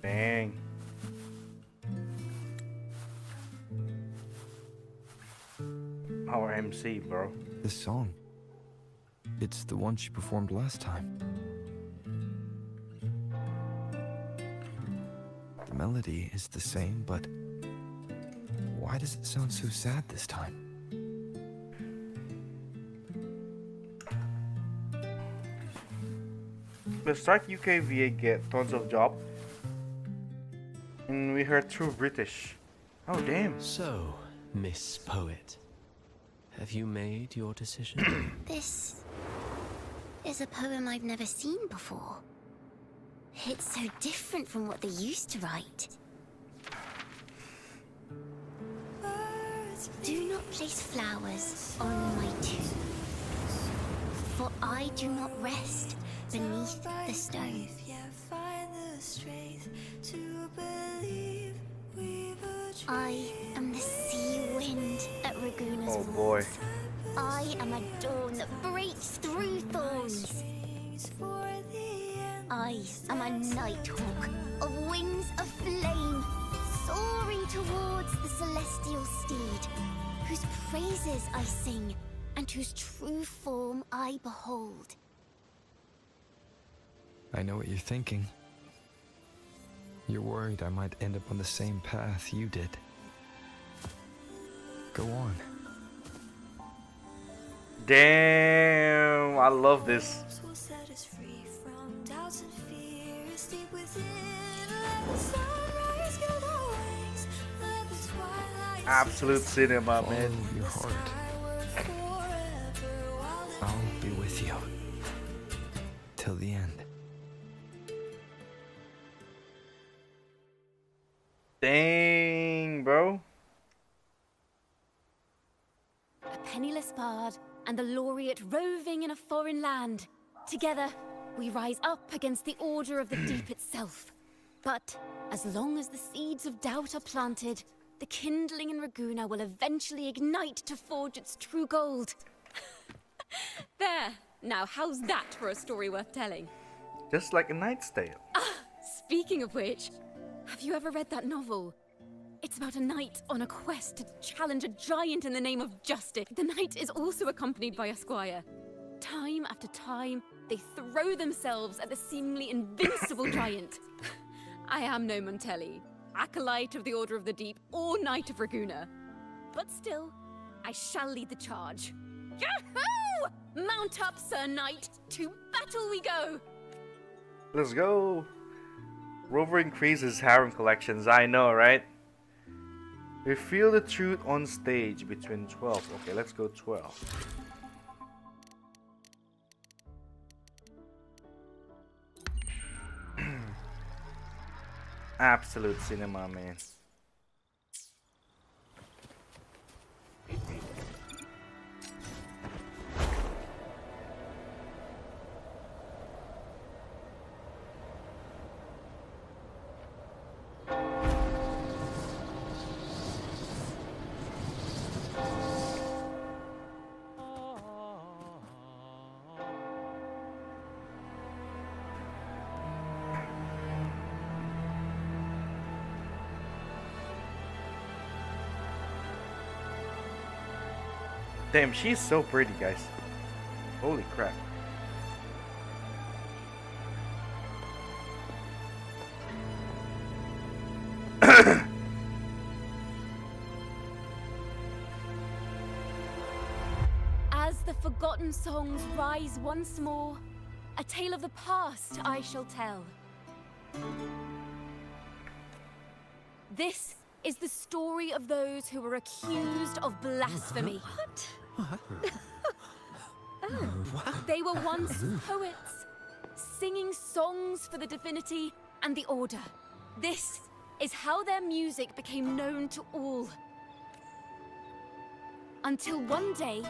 S1: Dang. Our MC, bro.
S9: This song. It's the one she performed last time. The melody is the same, but why does it sound so sad this time?
S1: The Strike UKVA get tons of job. And we heard true British. Oh, damn.
S5: So, Miss Poet, have you made your decision?
S6: This is a poem I've never seen before. It's so different from what they used to write. Do not place flowers on my tomb, for I do not rest beneath the stone. I am the sea wind at Raguna's
S1: Oh boy.
S6: walls. I am a dawn that breaks through thorns. I am a nighthawk of wings of flame, soaring towards the celestial steed, whose praises I sing and whose true form I behold.
S9: I know what you're thinking. You're worried I might end up on the same path you did. Go on.
S1: Damn, I love this. Absolute cinema, man.
S9: Follow your heart. I'll be with you till the end.
S1: Dang, bro.
S6: A penniless bard and the laureate roving in a foreign land. Together, we rise up against the Order of the Deep itself. But as long as the seeds of doubt are planted, the kindling in Raguna will eventually ignite to forge its true gold.
S20: There! Now, how's that for a story worth telling?
S1: Just like A Knight's Tale.
S6: Speaking of which, have you ever read that novel? It's about a knight on a quest to challenge a giant in the name of justice. The knight is also accompanied by a squire. Time after time, they throw themselves at the seemingly invincible giant. I am no Montelli, acolyte of the Order of the Deep, or Knight of Raguna. But still, I shall lead the charge. Yahoo! Mount up, Sir Knight! To battle we go!
S1: Let's go! Rover increases harem collections, I know, right? Reveal the truth on stage between 12. Okay, let's go 12. Absolute cinema, man. Damn, she's so pretty, guys. Holy crap.
S6: As the forgotten songs rise once more, a tale of the past I shall tell. This is the story of those who were accused of blasphemy. They were once poets, singing songs for the divinity and the order. This is how their music became known to all. Until one day,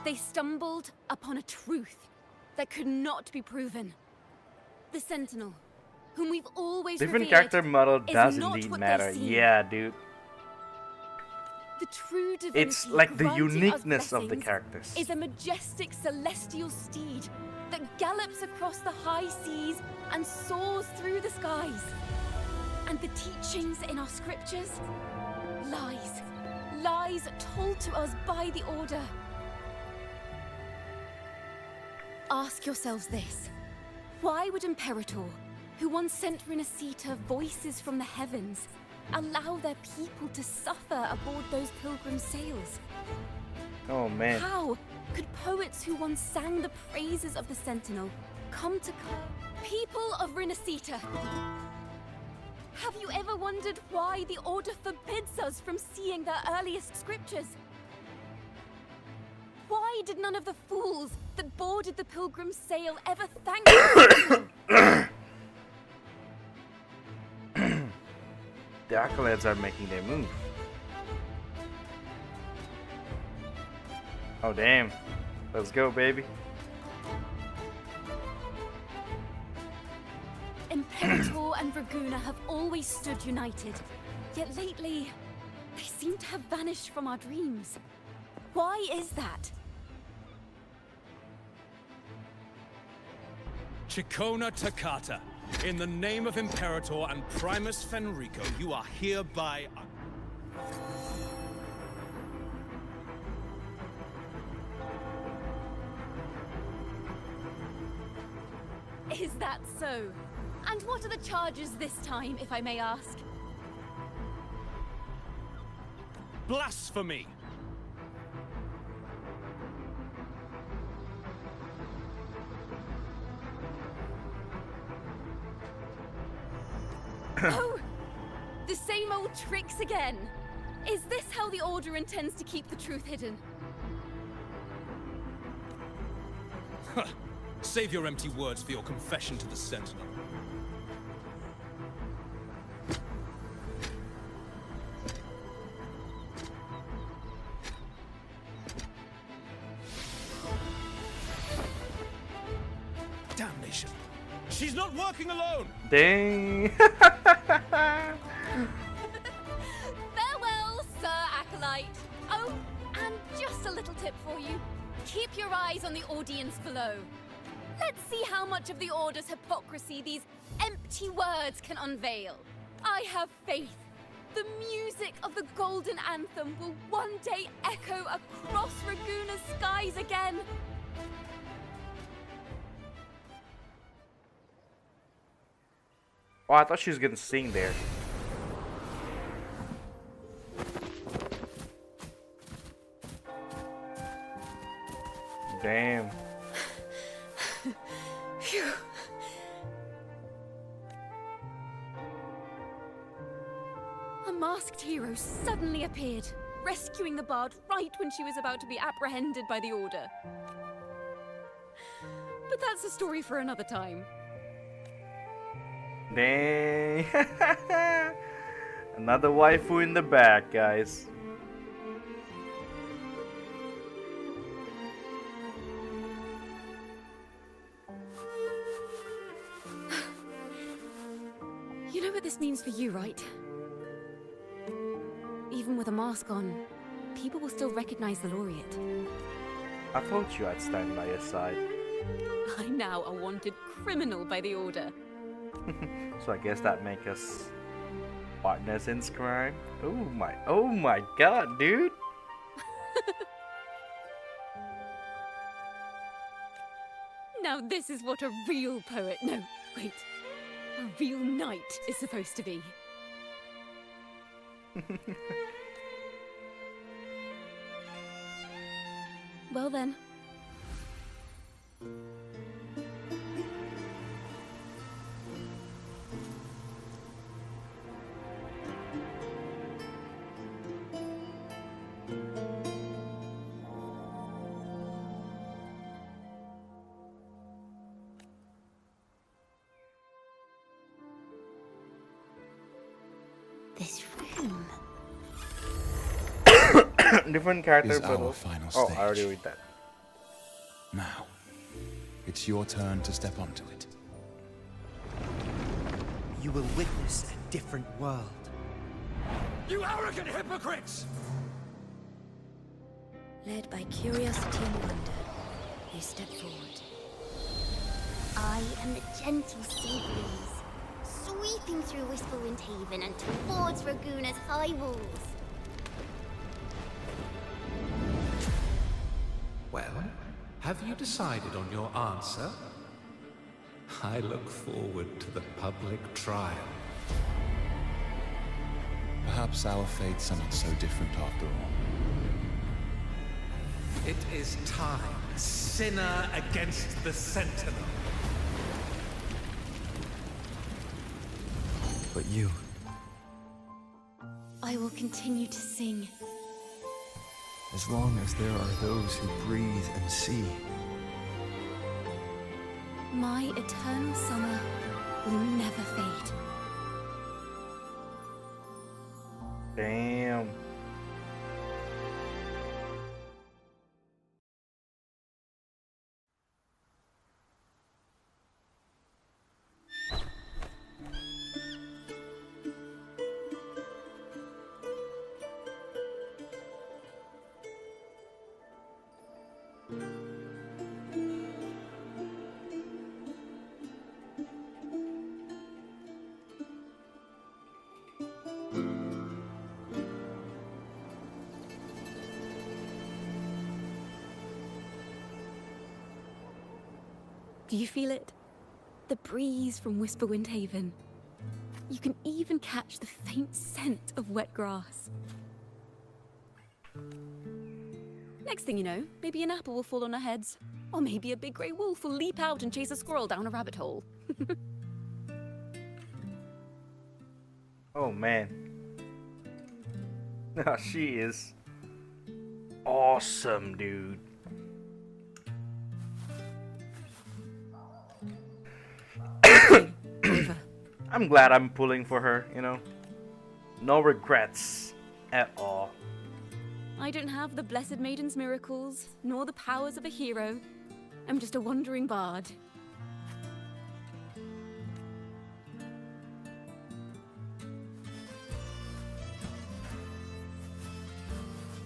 S6: they stumbled upon a truth that could not be proven. The Sentinel, whom we've always
S1: Different
S6: revered,
S1: character model
S6: is
S1: does
S6: not
S1: indeed
S6: what
S1: matter.
S6: they seem.
S1: Yeah, dude.
S6: The true divinity
S1: It's like the
S6: granting us
S1: uniqueness of the
S6: blessings
S1: characters.
S6: is a majestic celestial steed that gallops across the high seas and soars through the skies. And the teachings in our scriptures? Lies. Lies told to us by the Order. Ask yourselves this. Why would Imperator, who once sent Renacita voices from the heavens, allow their people to suffer aboard those pilgrim sails?
S1: Oh man.
S6: How could poets who once sang the praises of the Sentinel come to people of Renacita? Have you ever wondered why the Order forbids us from seeing their earliest scriptures? Why did none of the fools that boarded the pilgrim sail ever thank us?
S1: The accolades are making their move. Oh damn. Let's go, baby.
S6: Imperator and Raguna have always stood united. Yet lately, they seem to have vanished from our dreams. Why is that?
S3: Ciccona Toccata, in the name of Imperator and Primus Fenrico, you are hereby...
S6: Is that so? And what are the charges this time, if I may ask?
S3: Blasphemy!
S20: Oh! The same old tricks again! Is this how the Order intends to keep the truth hidden?
S3: Save your empty words for your confession to the Sentinel. Damnation! She's not working alone!
S1: Dang.
S20: Farewell, Sir Acolyte! Oh, and just a little tip for you. Keep your eyes on the audience below. Let's see how much of the Order's hypocrisy these empty words can unveil. I have faith. The music of the Golden Anthem will one day echo across Raguna's skies again.
S1: Oh, I thought she was gonna sing there. Damn.
S20: Phew. A masked hero suddenly appeared, rescuing the bard right when she was about to be apprehended by the Order. But that's a story for another time.
S1: Dang. Another waifu in the back, guys.
S20: You know what this means for you, right? Even with a mask on, people will still recognize the laureate.
S1: I told you I'd stand by your side.
S20: I'm now a wanted criminal by the Order.
S1: So I guess that make us partners in crime. Oh my god, dude.
S20: Now this is what a real poet, no, wait, a real knight is supposed to be. Well then.
S14: This room.
S1: Different character,
S15: Is
S1: but
S15: our final
S1: oh,
S15: stage.
S1: I already read that.
S15: Now, it's your turn to step onto it.
S12: You will witness a different world.
S17: You arrogant hypocrites!
S6: Led by curiosity and wonder, you step forward.
S14: I am the gentle sea breeze, sweeping through Whisperwind Haven and towards Raguna's high walls.
S10: Well, have you decided on your answer? I look forward to the public trial.
S15: Perhaps our fates are not so different after all.
S10: It is time, sinner against the Sentinel.
S9: But you,
S6: I will continue to sing.
S9: as long as there are those who breathe and see.
S6: My eternal summer will never fade.
S1: Damn.
S20: Do you feel it? The breeze from Whisperwind Haven. You can even catch the faint scent of wet grass. Next thing you know, maybe an apple will fall on our heads. Or maybe a big grey wolf will leap out and chase a squirrel down a rabbit hole.
S1: Oh man. She is awesome, dude. I'm glad I'm pulling for her, you know. No regrets at all.
S20: I don't have the Blessed Maiden's miracles, nor the powers of a hero. I'm just a wandering bard.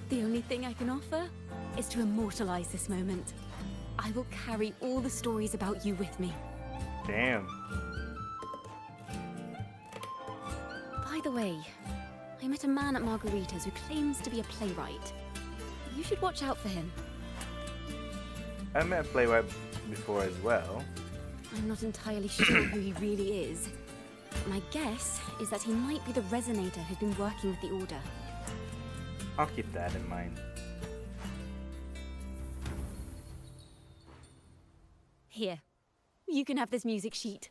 S20: The only thing I can offer is to immortalize this moment. I will carry all the stories about you with me.
S1: Damn.
S20: By the way, I met a man at Margarita's who claims to be a playwright. You should watch out for him.
S1: I met a playwright before as well.
S20: I'm not entirely sure who he really is. My guess is that he might be the resonator who's been working with the Order.
S1: I'll keep that in mind.
S20: Here, you can have this music sheet.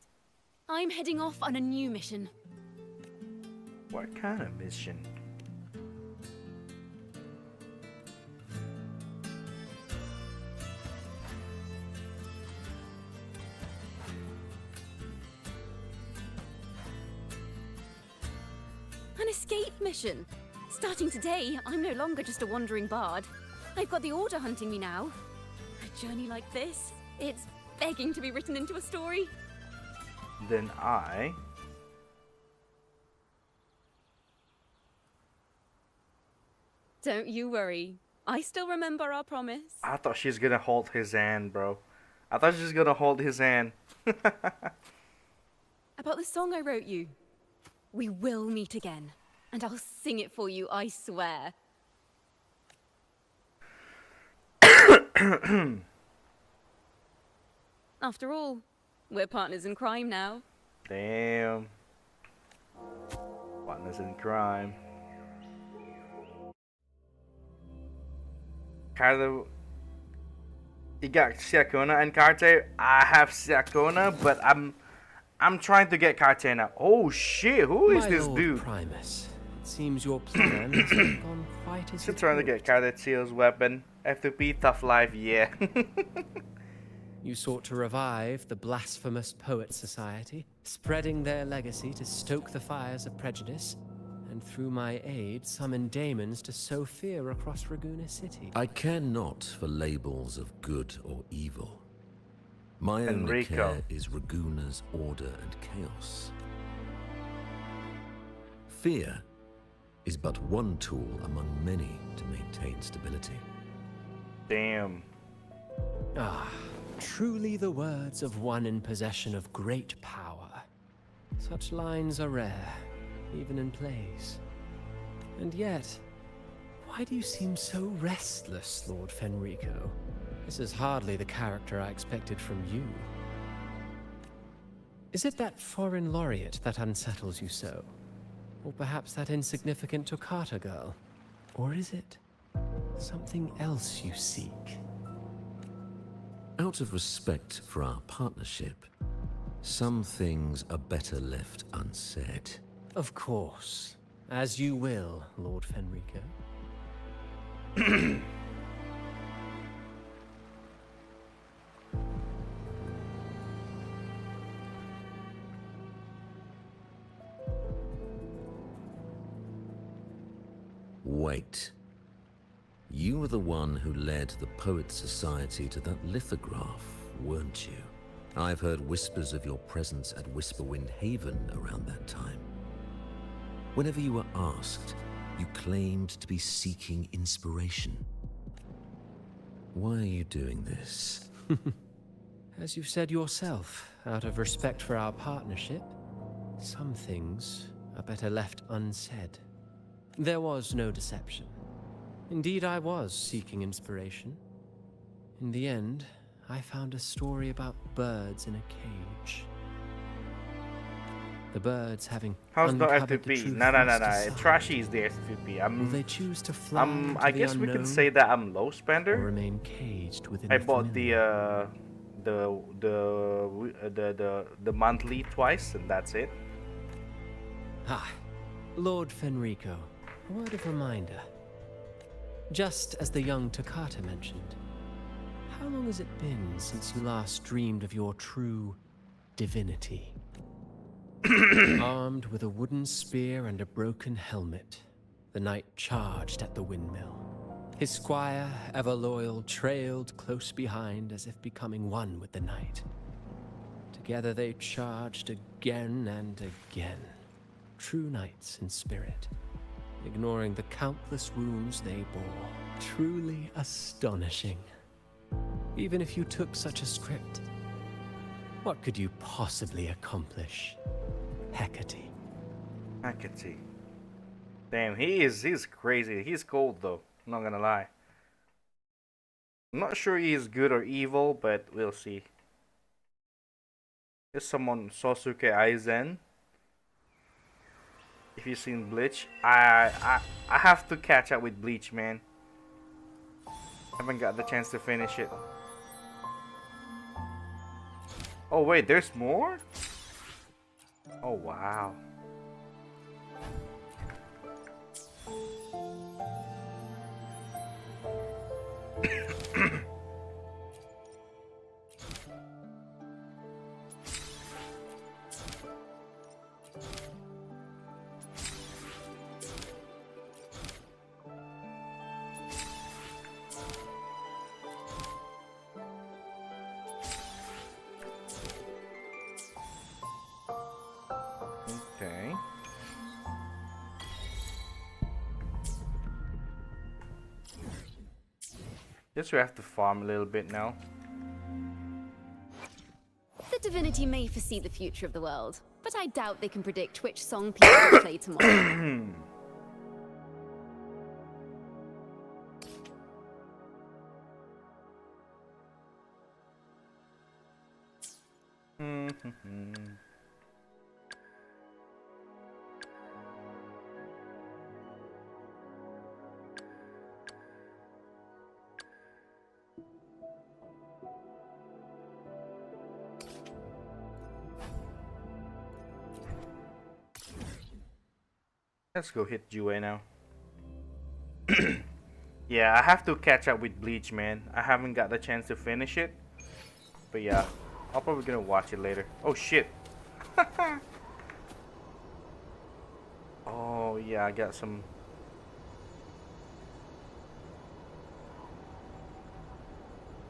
S20: I'm heading off on a new mission.
S1: What kind of mission?
S20: An escape mission. Starting today, I'm no longer just a wandering bard. I've got the Order hunting me now. A journey like this, it's begging to be written into a story.
S1: Then I...
S20: Don't you worry. I still remember our promise.
S1: I thought she's gonna hold his hand, bro. I thought she was gonna hold his hand.
S20: About the song I wrote you. We will meet again. And I'll sing it for you, I swear. After all, we're partners in crime now.
S1: Damn. Partners in crime. Carlo, you got Ciccona and Carte. I have Ciccona, but I'm trying to get Carte now. Oh shit! Who is this
S5: Lord
S1: dude?
S5: Primus, it seems your plan has not gone quite as
S1: Still
S5: you
S1: trying to
S5: hoped.
S1: get Carte's weapon. F2P, tough life, yeah.
S5: You sought to revive the blasphemous Poet Society, spreading their legacy to stoke the fires of prejudice, and through my aid summon daemons to sow fear across Raguna City.
S21: I care not for labels of good or evil. My only
S1: Enrico.
S21: care is Raguna's order and chaos. Fear is but one tool among many to maintain stability.
S1: Damn.
S5: Ah, truly the words of one in possession of great power. Such lines are rare, even in plays. And yet, why do you seem so restless, Lord Fenrico? This is hardly the character I expected from you. Is it that foreign laureate that unsettles you so? Or perhaps that insignificant Toccata girl? Or is it something else you seek?
S21: Out of respect for our partnership, some things are better left unsaid.
S5: Of course. As you will, Lord Fenrico.
S21: Wait. You were the one who led the Poet Society to that lithograph, weren't you? I've heard whispers of your presence at Whisperwind Haven around that time. Whenever you were asked, you claimed to be seeking inspiration. Why are you doing this?
S5: As you've said yourself, out of respect for our partnership, some things are better left unsaid. There was no deception. Indeed, I was seeking inspiration. In the end, I found a story about birds in a cage. The birds having
S1: How's no
S5: uncovered the
S1: F2P?
S5: truth
S1: No.
S5: must decide.
S1: Trashy is the F2P.
S5: Will they choose to fly into
S1: I
S5: the
S1: guess we can
S5: unknown,
S1: say that I'm low
S5: or
S1: spender.
S5: remain caged within
S1: I
S5: the
S1: bought
S5: familiar?
S1: the monthly twice, and that's it.
S5: Ah, Lord Fenrico, a word of reminder. Just as the young Toccata mentioned, how long has it been since you last dreamed of your true divinity? Armed with a wooden spear and a broken helmet, the knight charged at the windmill. His squire, ever loyal, trailed close behind as if becoming one with the knight. Together they charged again and again, true knights in spirit, ignoring the countless wounds they bore. Truly astonishing. Even if you took such a script, what could you possibly accomplish? Hecate.
S1: Hecate. Damn, he's crazy. He's cold though. I'm not gonna lie. I'm not sure he is good or evil, but we'll see. There's someone, Sosuke Aizen. If you've seen Bleach, I have to catch up with Bleach, man. Haven't got the chance to finish it. Oh wait, there's more? Oh wow. Okay. Guess we have to farm a little bit now.
S20: The divinity may foresee the future of the world, but I doubt they can predict which song people will play tomorrow.
S1: Let's go hit Jue now. Yeah, I have to catch up with Bleach, man. I haven't got the chance to finish it. But yeah, I'll probably gonna watch it later. Oh shit. Oh yeah, I got some.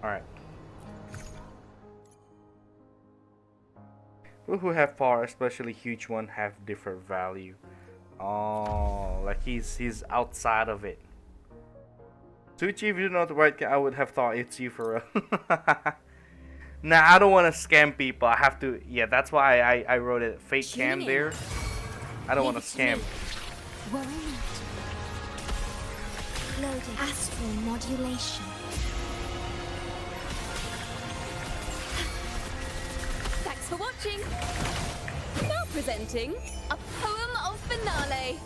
S1: Alright. People who have power, especially huge one, have different value. Oh, like he's outside of it. Suchi, if you're not the right guy, I would have thought it's you for real. Nah, I don't want to scam people. I have to. Yeah, that's why I wrote it fake cam there. I don't want to scam.
S2: Worry not. Loading. Astral modulation.
S20: Thanks for watching. Now presenting a poem of finale.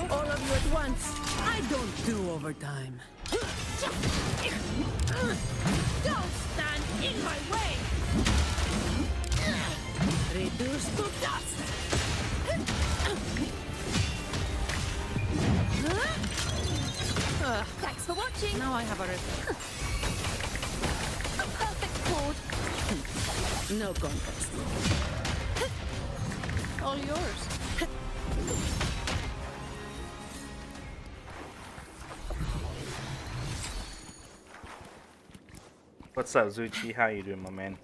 S7: All of you at once. I don't do overtime. Don't stand in my way. Reduce to dust.
S20: Thanks for watching.
S7: Now I have a reflex.
S20: A perfect chord.
S7: No contest. All yours.
S1: What's up, Zuchi? How you doing, my man?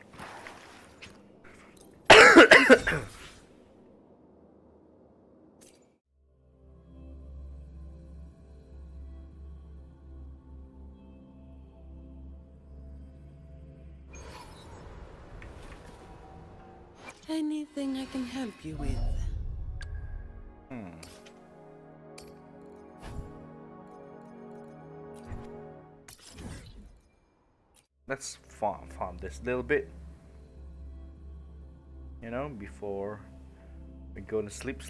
S7: Anything I can help you with?
S1: Let's farm this little bit. You know, before we go to sleep.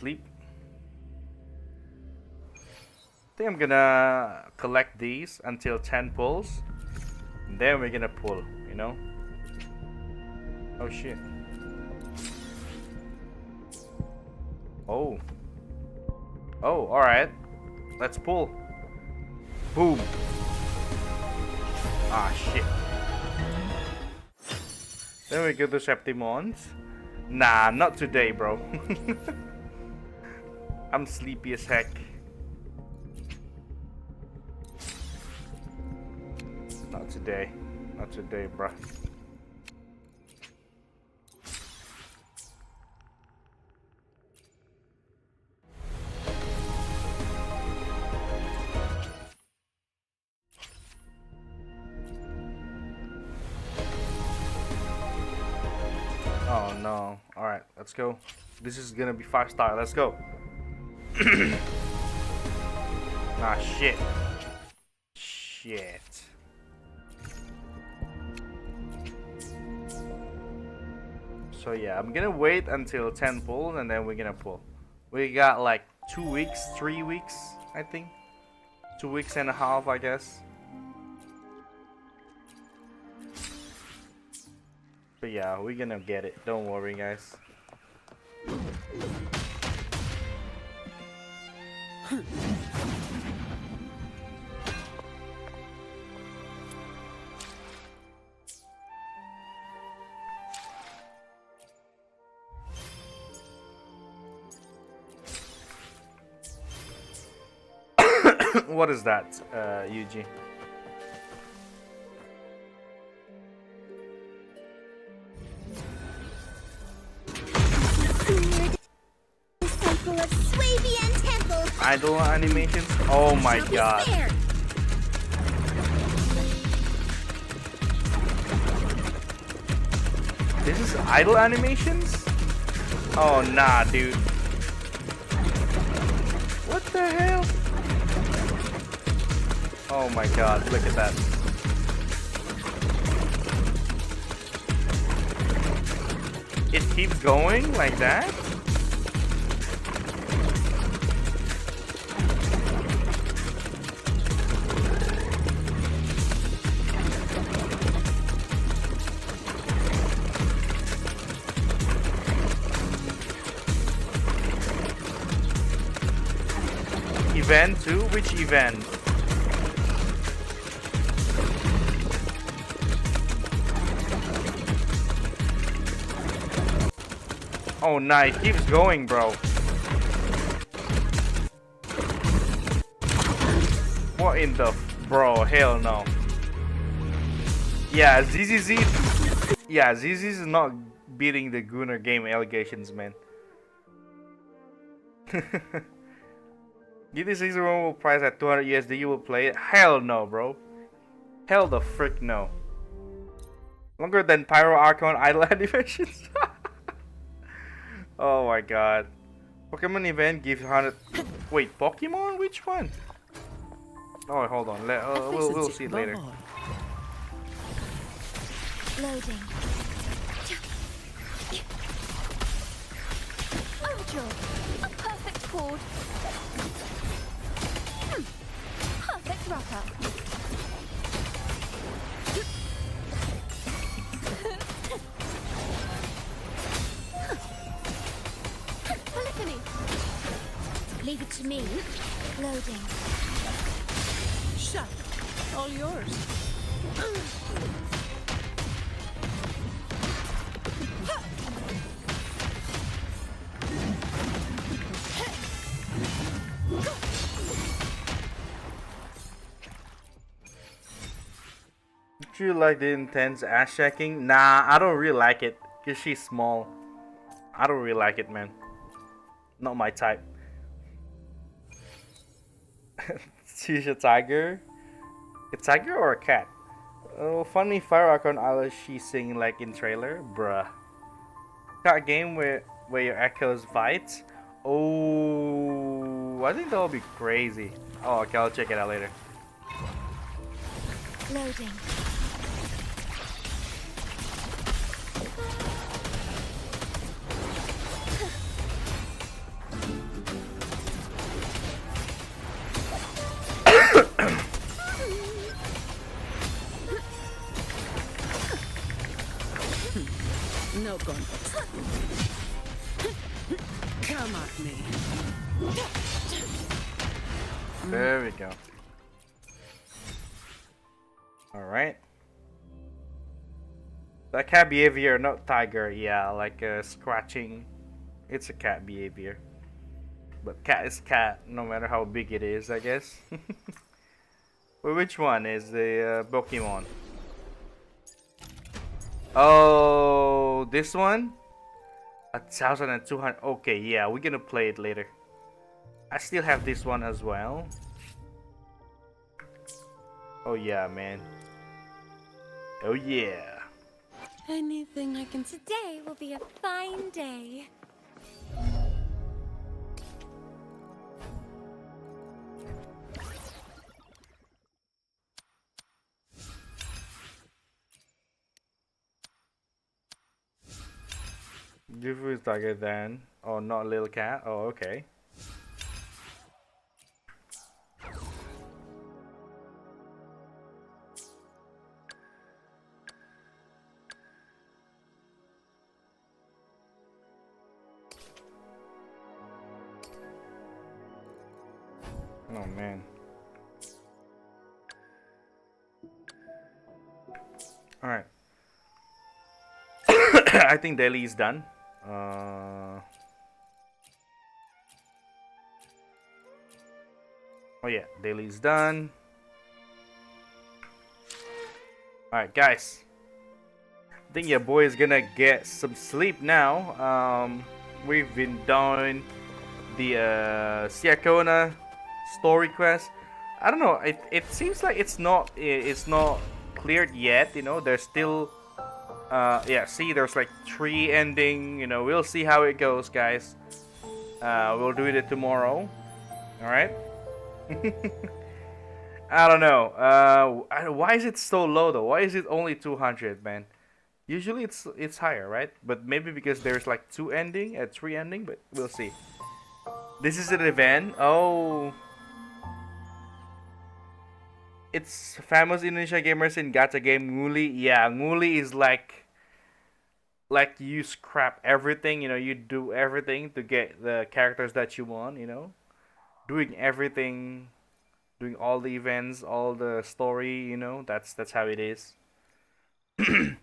S1: I think I'm gonna collect these until 10 pulls. And then we're gonna pull, you know? Oh shit. Oh. Oh, alright. Let's pull. Boom. Ah, shit. Then we go to Septimons. Nah, not today, bro. I'm sleepy as heck. Not today. Not today, bro. Oh no. Alright, let's go. This is gonna be 5-star. Let's go. Ah, shit. Shit. So yeah, I'm gonna wait until 10 pulls and then we're gonna pull. We got like 2 weeks, 3 weeks, I think. 2 weeks and a half, I guess. But yeah, we're gonna get it. Don't worry, guys. What is that, Yuji? Idle animations? Oh my god. This is idle animations? Oh nah, dude. What the hell? Oh my god, look at that. It keeps going like that? Event 2? Which event? Oh nah, it keeps going, bro. What in the... Bro, hell no. Yeah, ZZZ... Yeah, ZZZ is not beating the Gunnar game allegations, man. GT 61 will price at 200 USD, you will play it? Hell no, bro. Hell the frick no. Longer than Pyro Archon idle animations? Oh my god. Pokemon event gives 100... Wait, Pokemon? Which one? Oh, hold on. We'll see it later.
S2: Loading. Overdraw. A perfect chord. Perfect wrap-up. Polyphony.
S6: Leave it to me.
S2: Loading.
S7: Shut. All yours.
S1: Do you like the intense ass checking? Nah, I don't really like it. Cause she's small. I don't really like it, man. Not my type. She's a tiger. A tiger or a cat? Oh, funny Fire Icon Island she sing like in trailer? Bruh. That game where your echoes fight? Oh, I think that would be crazy. Oh, okay, I'll check it out later.
S2: Loading.
S7: no contest. Come at me.
S1: There we go. Alright. That cat behavior, not tiger. Yeah, like scratching. It's a cat behavior. But cat is cat, no matter how big it is, I guess. Well, which one is the Pokemon? Oh, this one? 1,200. Okay, yeah, we're gonna play it later. I still have this one as well. Oh yeah, man. Oh yeah.
S7: Anything I can...
S8: Today will be a fine day.
S1: Different is target then. Oh, not little cat. Oh, okay. Oh man. All right. I think Delhi is done. Oh yeah, Delhi is done. All right, guys. I think your boy is gonna get some sleep now. We've been doing the Ciccona story quest. I don't know. It seems like it's not cleared yet. You know, there's still yeah. See, there's like 3 ending. You know, we'll see how it goes, guys. We'll do it tomorrow. All right. I don't know. Why is it so low though? Why is it only 200, man? Usually it's higher, right? But maybe because there's like 3 ending, but we'll see. This is an event. Oh. It's famous Indonesia gamers in gacha game Nguli. Yeah, Nguli is like you scrap everything, you know, you do everything to get the characters that you want, you know. Doing everything, doing all the events, all the story, you know. That's how it is.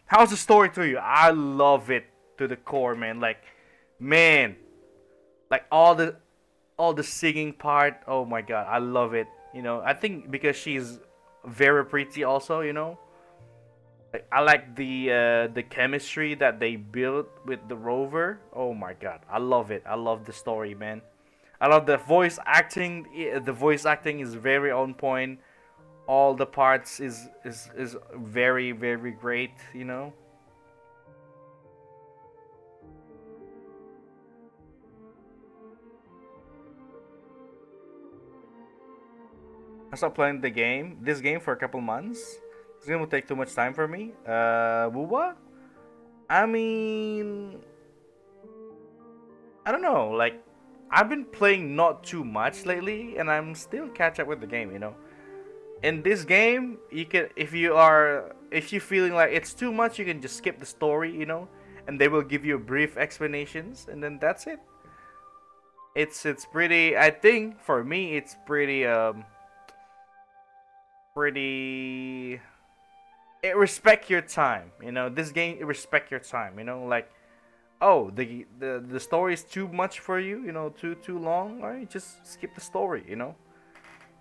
S1: How's the story to you? I love it to the core, man. Like all the singing part. Oh my god, I love it. You know, I think because she's very pretty also, you know. Like, I like the chemistry that they built with the rover. Oh my god, I love it. I love the story, man. I love the voice acting. The voice acting is very on point. All the parts is very very great, you know. I stopped playing this game for a couple months. This game will take too much time for me. Wuba? I mean, I don't know. Like, I've been playing not too much lately, and I'm still catch up with the game. You know, in this game, you can if you feeling like it's too much, you can just skip the story. You know, and they will give you brief explanations, and then that's it. It's pretty. I think for me, it's pretty it respect your time, you know. This game, it respect your time, you know. Like, oh, the story is too much for you, you know, too long. All right, just skip the story, you know.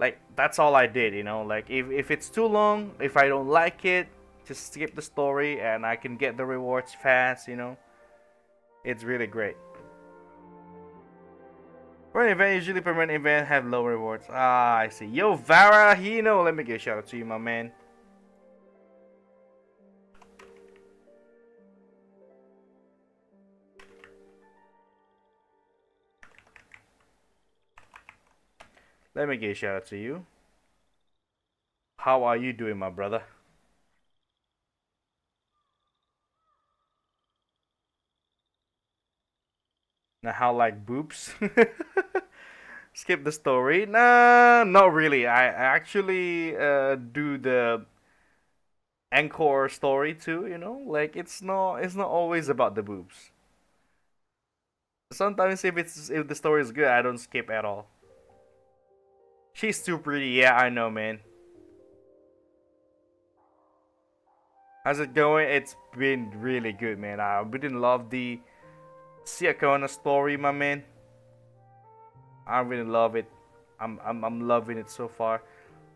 S1: Like, that's all I did, you know. Like, if it's too long, if I don't like it, just skip the story and I can get the rewards fast, you know. It's really great. For an event, usually permanent event have low rewards. Ah, I see. Yo, Vara Hino, let me give a shout out to you, my man. Let me give a shout out to you. How are you doing, my brother? Now, how like boobs? Skip the story? Nah, not really. I actually do the encore story too, you know? Like it's not always about the boobs. Sometimes if the story is good, I don't skip at all. She's too pretty, yeah, I know, man. How's it going? It's been really good, man. I really love the Ciccona story, my man. I really love it. I'm loving it so far.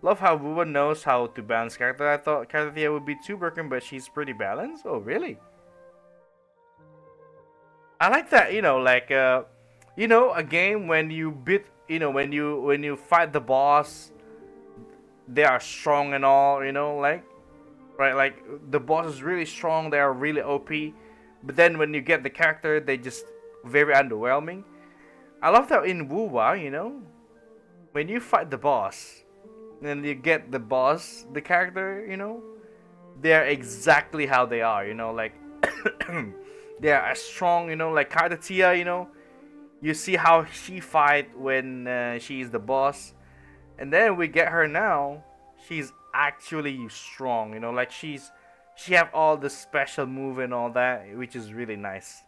S1: Love how Wuwa knows how to balance character. I thought Karathea would be too broken, but she's pretty balanced. Oh, really? I like that. You know, a game when you beat, when you fight the boss, they are strong and all. You know, like right, like the boss is really strong. They are really OP, but then when you get the character, they just very underwhelming. I love that in Wuwa, you know, when you fight the boss, and you get the character, you know, they're exactly how they are, you know, like they are as strong, you know, like Karatea, you know, you see how she fight when she's the boss, and then we get her now, she's actually strong, you know, like she have all the special move and all that, which is really nice.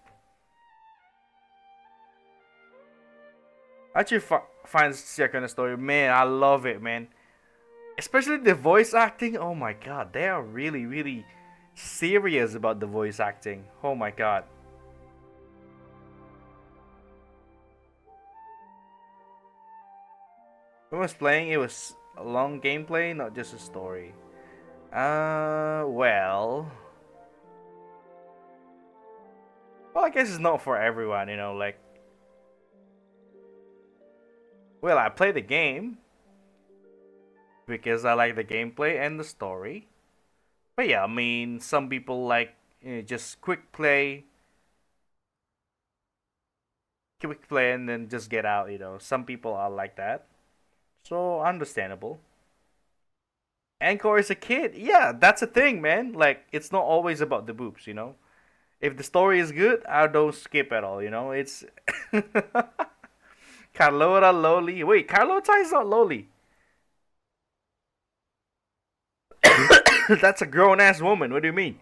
S1: I actually find Ciccona story, man, I love it, man. Especially the voice acting. Oh my god, they are really, really serious about the voice acting. Oh my god. When I was playing, it was a long gameplay, not just a story. Well, I guess it's not for everyone, you know, like. Well, I play the game because I like the gameplay and the story. But yeah, I mean, some people like just quick play and then just get out, you know. Some people are like that. So, understandable. Encore is a kid. Yeah, that's a thing, man. Like, it's not always about the boobs, you know. If the story is good, I don't skip at all, you know. It's Carlota Loli. Wait, Carlota is not Loli. That's a grown ass woman. What do you mean?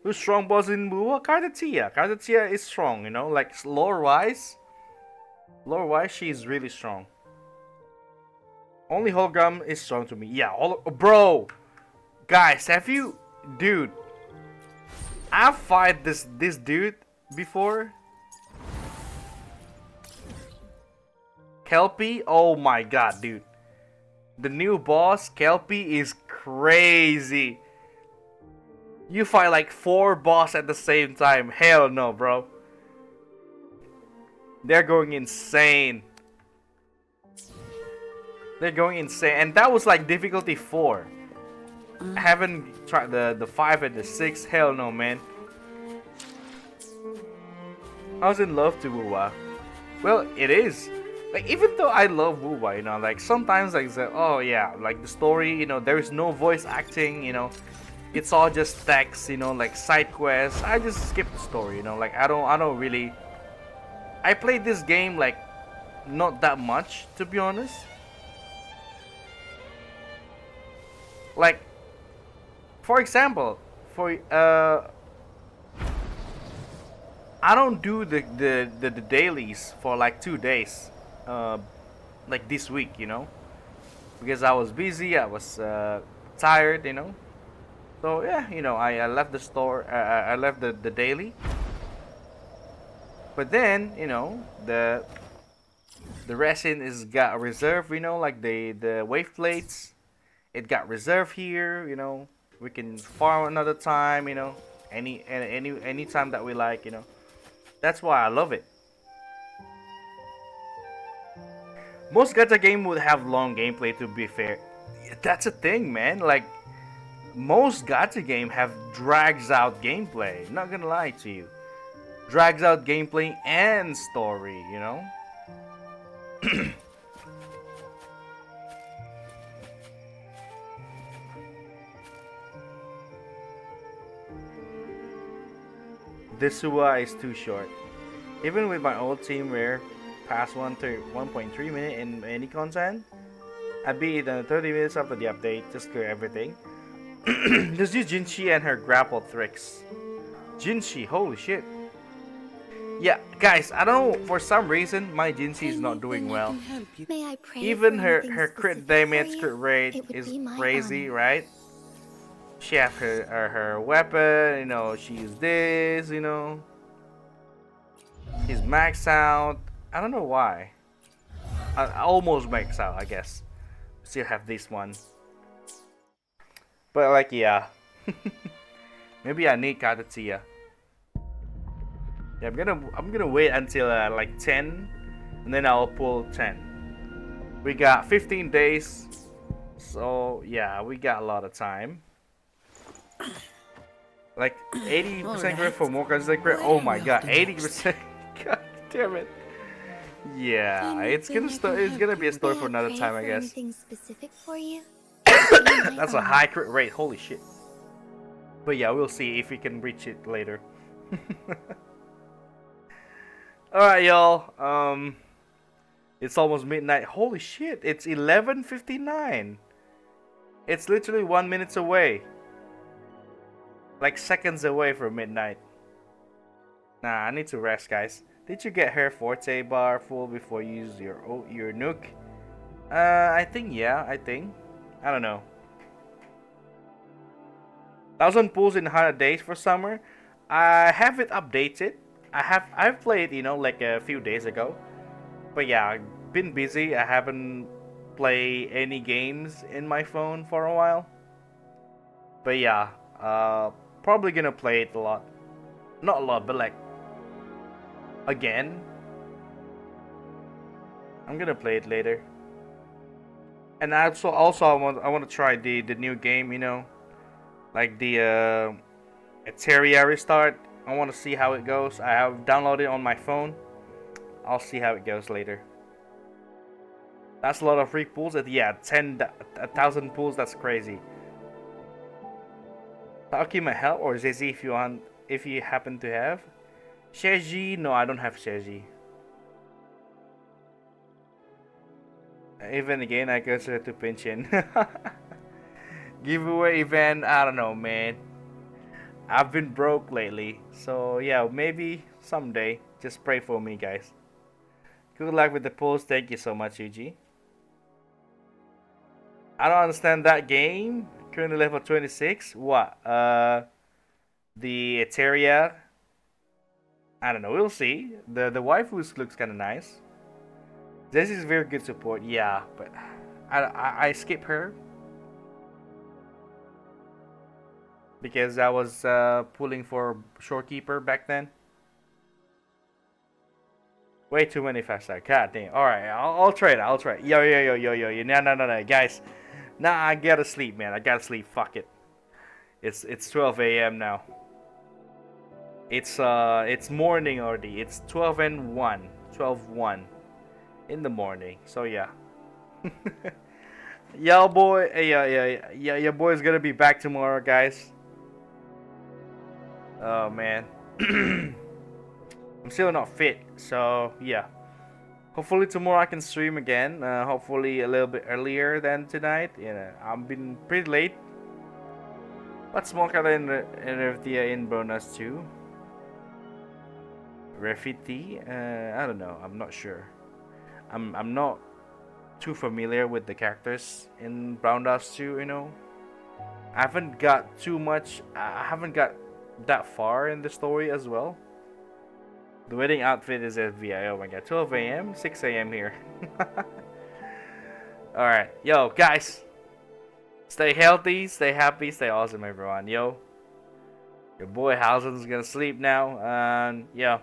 S1: Who's strong boss in Bua? Karatea. Karatea is strong, you know, like lore wise. Lore wise, she is really strong. Only hologram is strong to me. Yeah, bro. Guys, have you, dude? I've fight this dude before. Kelpie, oh my god, dude. The new boss, Kelpie, is crazy. You fight like 4 boss at the same time. Hell no, bro. They're going insane. They're going insane. And that was like difficulty 4. I haven't tried the 5 and the 6. Hell no, man. I was in love to Wuwa. Well, it is. Like, even though I love Wuwa, you know, like, sometimes, like, oh, yeah, like, the story, you know, there is no voice acting, you know, it's all just text, you know, like, side quests, I just skip the story, you know, like, I don't really, I played this game, like, not that much, to be honest. Like, for example, I don't do the dailies for, like, 2 days. Like this week, you know, because I was busy, I was tired, you know. So yeah, you know, I left the store, I left the daily. But then, you know, the resin is got reserved, you know, like the wave plates, it got reserved here, you know. We can farm another time, you know, any time that we like, you know. That's why I love it. Most gacha game would have long gameplay, to be fair. That's a thing, man. Like, most gacha game have drags out gameplay. Not gonna lie to you. Drags out gameplay and story, you know? This Suwa is too short. Even with my old team where past 1.3 minute in any content, I beat it in 30 minutes after the update. Just clear everything. Just use Jinshi and her grapple tricks. Jinshi, holy shit. Yeah, guys, I don't know, for some reason my Jinshi is not doing well.
S8: May I pray
S1: Even
S8: for
S1: her
S8: anything
S1: crit
S8: specific
S1: damage,
S8: for you?
S1: crit rate
S8: It would
S1: is
S8: be my
S1: crazy,
S8: honor.
S1: right? She have her weapon, you know, she use this, you know. She's maxed out. I don't know why. I almost maxed out, I guess. Still have this one. But like, yeah. Maybe I need Katatia. Yeah, I'm gonna wait until like 10, and then I'll pull 10. We got 15 days, so yeah, we got a lot of time. Like 80% credit for more cards like oh my god, 80%. God damn it. Yeah, it's gonna be a story for another time, I guess.
S8: Anything specific for you?
S1: That's a high crit rate, holy shit. But yeah, we'll see if we can reach it later. Alright, y'all. It's almost midnight. Holy shit, it's 11:59. It's literally 1 minute away. Like seconds away from midnight. Nah, I need to rest, guys. Did you get her forte bar full before you use your nuke? I think yeah, I don't know. 1,000 pools in 100 days for summer. I have it updated. I've played, you know, like a few days ago. But yeah, I've been busy. I haven't played any games in my phone for a while. But yeah, probably gonna play it a lot. Not a lot, but like again. I'm gonna play it later. And also I want to try the new game, you know, like the Terraria restart. I want to see how it goes. I have downloaded it on my phone. I'll see how it goes later. That's a lot of free pools. Yeah, 1,000 pools. That's crazy. Taki might help, or Zizi if you want, if you happen to have. Sheji, no, I don't have Sheji. Even again, I consider to pinch in. Giveaway event, I don't know, man. I've been broke lately, so yeah, maybe someday. Just pray for me, guys. Good luck with the polls. Thank you so much, Yuji. I don't understand that game. Currently level 26. What? The Eteria. I don't know. We'll see. The waifus looks kind of nice. This is very good support. Yeah, but I skip her because I was pulling for Shorekeeper back then. Way too many fast start. God damn. Alright, I'll try it. I'll try it. Yo. No. Guys. Nah, I gotta sleep, man. I gotta sleep. Fuck it. It's 12 a.m. now. It's morning already. It's 12 and 1. 12:01 in the morning. So yeah. Yo boy. Yeah. Your boy's gonna be back tomorrow, guys. Oh man. I'm still not fit, so yeah. Hopefully tomorrow I can stream again. Hopefully a little bit earlier than tonight. You know, I've been pretty late. What's more in in bonus too? Graffiti? I don't know. I'm not sure. I'm not too familiar with the characters in Brown Dust 2. You know, I haven't got too much. I haven't got that far in the story as well. The wedding outfit is FBI. Oh my god. 12 a.m. 6 a.m. here. Alright. Yo, guys. Stay healthy, stay happy, stay awesome, everyone. Yo. Your boy Housen's gonna sleep now. And yeah.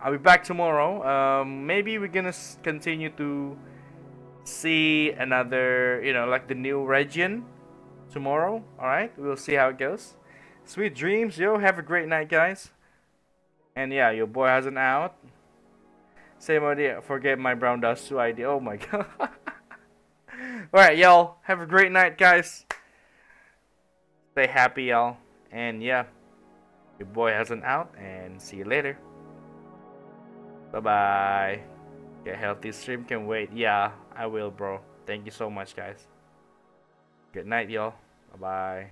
S1: I'll be back tomorrow. Maybe we're gonna continue to see another, you know, like the new region tomorrow. Alright. We'll see how it goes. Sweet dreams. Yo, have a great night, guys. And yeah, your boy hasn't out. Same idea. Forget my Brown Dust 2 ID. Oh my god. Alright, y'all. Have a great night, guys. Stay happy, y'all. And yeah, your boy hasn't out. And see you later. Bye-bye. Get healthy. Stream can wait. Yeah, I will, bro. Thank you so much, guys. Good night, y'all. Bye bye.